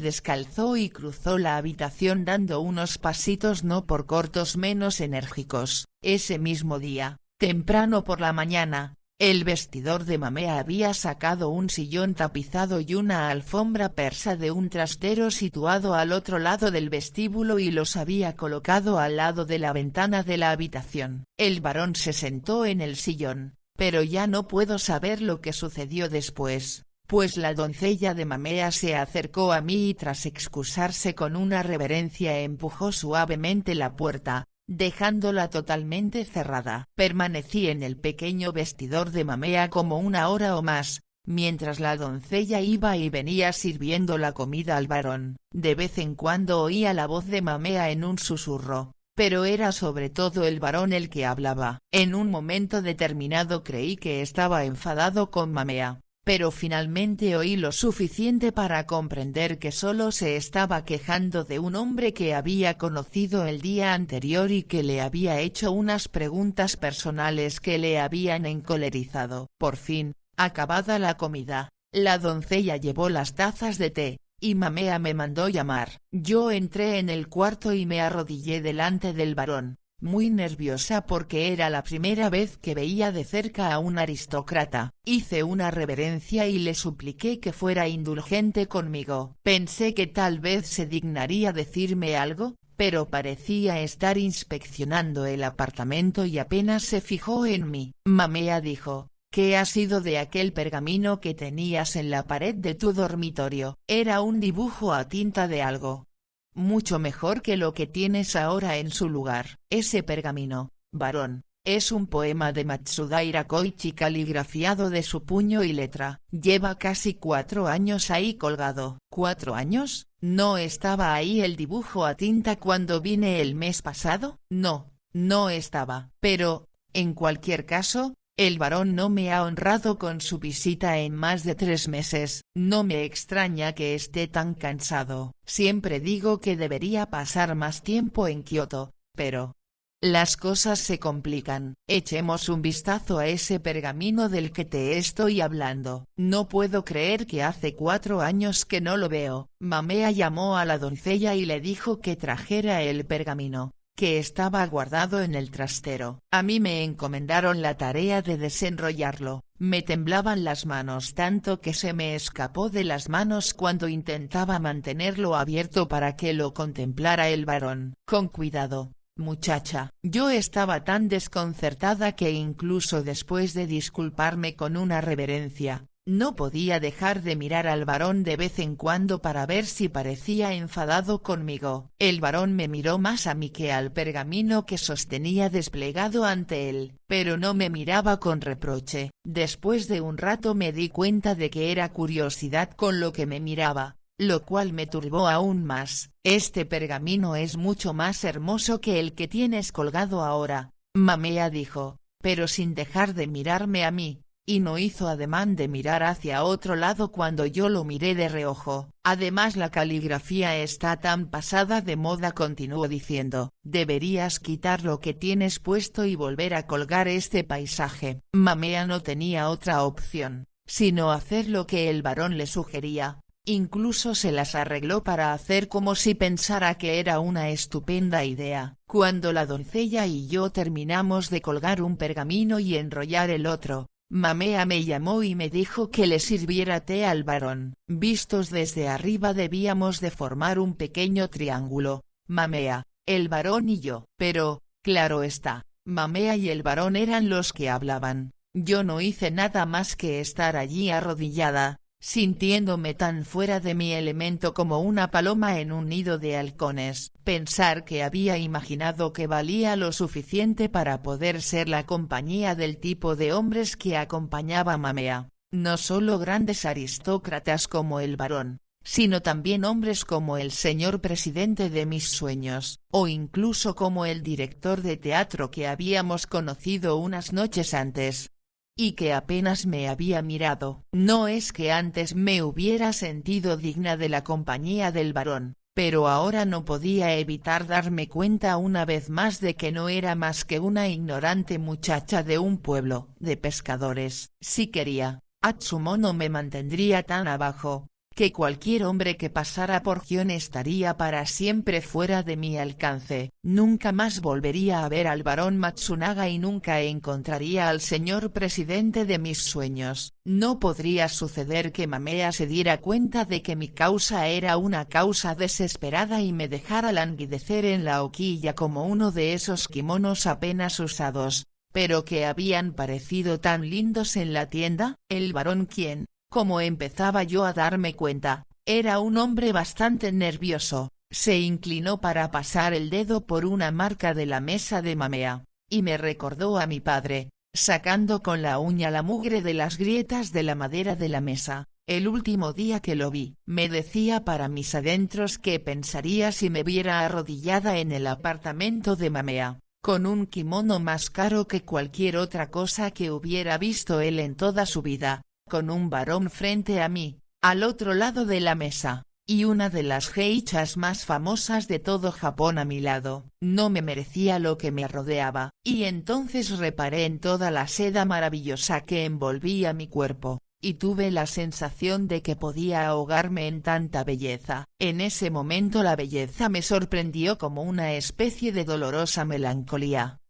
Speaker 1: descalzó y cruzó la habitación dando unos pasitos no por cortos menos enérgicos. Ese mismo día, temprano por la mañana, el vestidor de Mamea había sacado un sillón tapizado y una alfombra persa de un trastero situado al otro lado del vestíbulo y los había colocado al lado de la ventana de la habitación. El varón se sentó en el sillón, pero ya no puedo saber lo que sucedió después, pues la doncella de Mamea se acercó a mí y tras excusarse con una reverencia empujó suavemente la puerta, dejándola totalmente cerrada. Permanecí en el pequeño vestidor de Mamea como una hora o más, mientras la doncella iba y venía sirviendo la comida al varón. De vez en cuando oía la voz de Mamea en un susurro, pero era sobre todo el varón el que hablaba. En un momento determinado creí que estaba enfadado con Mamea, pero finalmente oí lo suficiente para comprender que solo se estaba quejando de un hombre que había conocido el día anterior y que le había hecho unas preguntas personales que le habían encolerizado. Por fin, acabada la comida, la doncella llevó las tazas de té, y Mamea me mandó llamar. Yo entré en el cuarto y me arrodillé delante del varón, muy nerviosa porque era la primera vez que veía de cerca a un aristócrata. Hice una reverencia y le supliqué que fuera indulgente conmigo. Pensé que tal vez se dignaría decirme algo, pero parecía estar inspeccionando el apartamento y apenas se fijó en mí. Mamea dijo: ¿qué ha sido de aquel pergamino que tenías en la pared de tu dormitorio? Era un dibujo a tinta de algo mucho mejor que lo que tienes ahora en su lugar. Ese pergamino, varón, es un poema de Matsudaira Koichi caligrafiado de su puño y letra. Lleva casi 4 años ahí colgado. ¿4 años? ¿No estaba ahí el dibujo a tinta cuando vine el mes pasado? No, no estaba. Pero, en cualquier caso, el varón no me ha honrado con su visita en más de 3 meses. No me extraña que esté tan cansado. Siempre digo que debería pasar más tiempo en Kioto, pero las cosas se complican. Echemos un vistazo a ese pergamino del que te estoy hablando. No puedo creer que hace 4 años que no lo veo. Mamea llamó a la doncella y le dijo que trajera el pergamino, que estaba guardado en el trastero. A mí me encomendaron la tarea de desenrollarlo. Me temblaban las manos tanto que se me escapó de las manos cuando intentaba mantenerlo abierto para que lo contemplara el varón. Con cuidado, muchacha. Yo estaba tan desconcertada que incluso después de disculparme con una reverencia, no podía dejar de mirar al varón de vez en cuando para ver si parecía enfadado conmigo. El varón me miró más a mí que al pergamino que sostenía desplegado ante él, pero no me miraba con reproche. Después de un rato me di cuenta de que era curiosidad con lo que me miraba, lo cual me turbó aún más. Este pergamino es mucho más hermoso que el que tienes colgado ahora, Mamea dijo, pero sin dejar de mirarme a mí, y no hizo ademán de mirar hacia otro lado cuando yo lo miré de reojo. Además la caligrafía está tan pasada de moda, continuó diciendo, deberías quitar lo que tienes puesto y volver a colgar este paisaje. Mamea no tenía otra opción, sino hacer lo que el varón le sugería. Incluso se las arregló para hacer como si pensara que era una estupenda idea. Cuando la doncella y yo terminamos de colgar un pergamino y enrollar el otro, Mamea me llamó y me dijo que le sirviera té al varón. Vistos desde arriba debíamos de formar un pequeño triángulo, Mamea, el varón y yo. Pero, claro está, Mamea y el varón eran los que hablaban. Yo no hice nada más que estar allí arrodillada, sintiéndome tan fuera de mi elemento como una paloma en un nido de halcones. Pensar que había imaginado que valía lo suficiente para poder ser la compañía del tipo de hombres que acompañaba a Mamea, no solo grandes aristócratas como el varón, sino también hombres como el señor presidente de mis sueños, o incluso como el director de teatro que habíamos conocido unas noches antes y que apenas me había mirado. No es que antes me hubiera sentido digna de la compañía del varón, pero ahora no podía evitar darme cuenta una vez más de que no era más que una ignorante muchacha de un pueblo de pescadores. Si quería, Atsumono me mantendría tan abajo, que cualquier hombre que pasara por Gion estaría para siempre fuera de mi alcance. Nunca más volvería a ver al barón Matsunaga y nunca encontraría al señor presidente de mis sueños. No podría suceder que Mamea se diera cuenta de que mi causa era una causa desesperada y me dejara languidecer en la hoquilla como uno de esos kimonos apenas usados, pero que habían parecido tan lindos en la tienda. El varón, quien, como empezaba yo a darme cuenta, era un hombre bastante nervioso, se inclinó para pasar el dedo por una marca de la mesa de Mamea, y me recordó a mi padre, sacando con la uña la mugre de las grietas de la madera de la mesa. El último día que lo vi, me decía para mis adentros qué pensaría si me viera arrodillada en el apartamento de Mamea, con un kimono más caro que cualquier otra cosa que hubiera visto él en toda su vida, con un varón frente a mí, al otro lado de la mesa, y una de las geishas más famosas de todo Japón a mi lado. No me merecía lo que me rodeaba, y entonces reparé en toda la seda maravillosa que envolvía mi cuerpo, y tuve la sensación de que podía ahogarme en tanta belleza. En ese momento la belleza me sorprendió como una especie de dolorosa melancolía.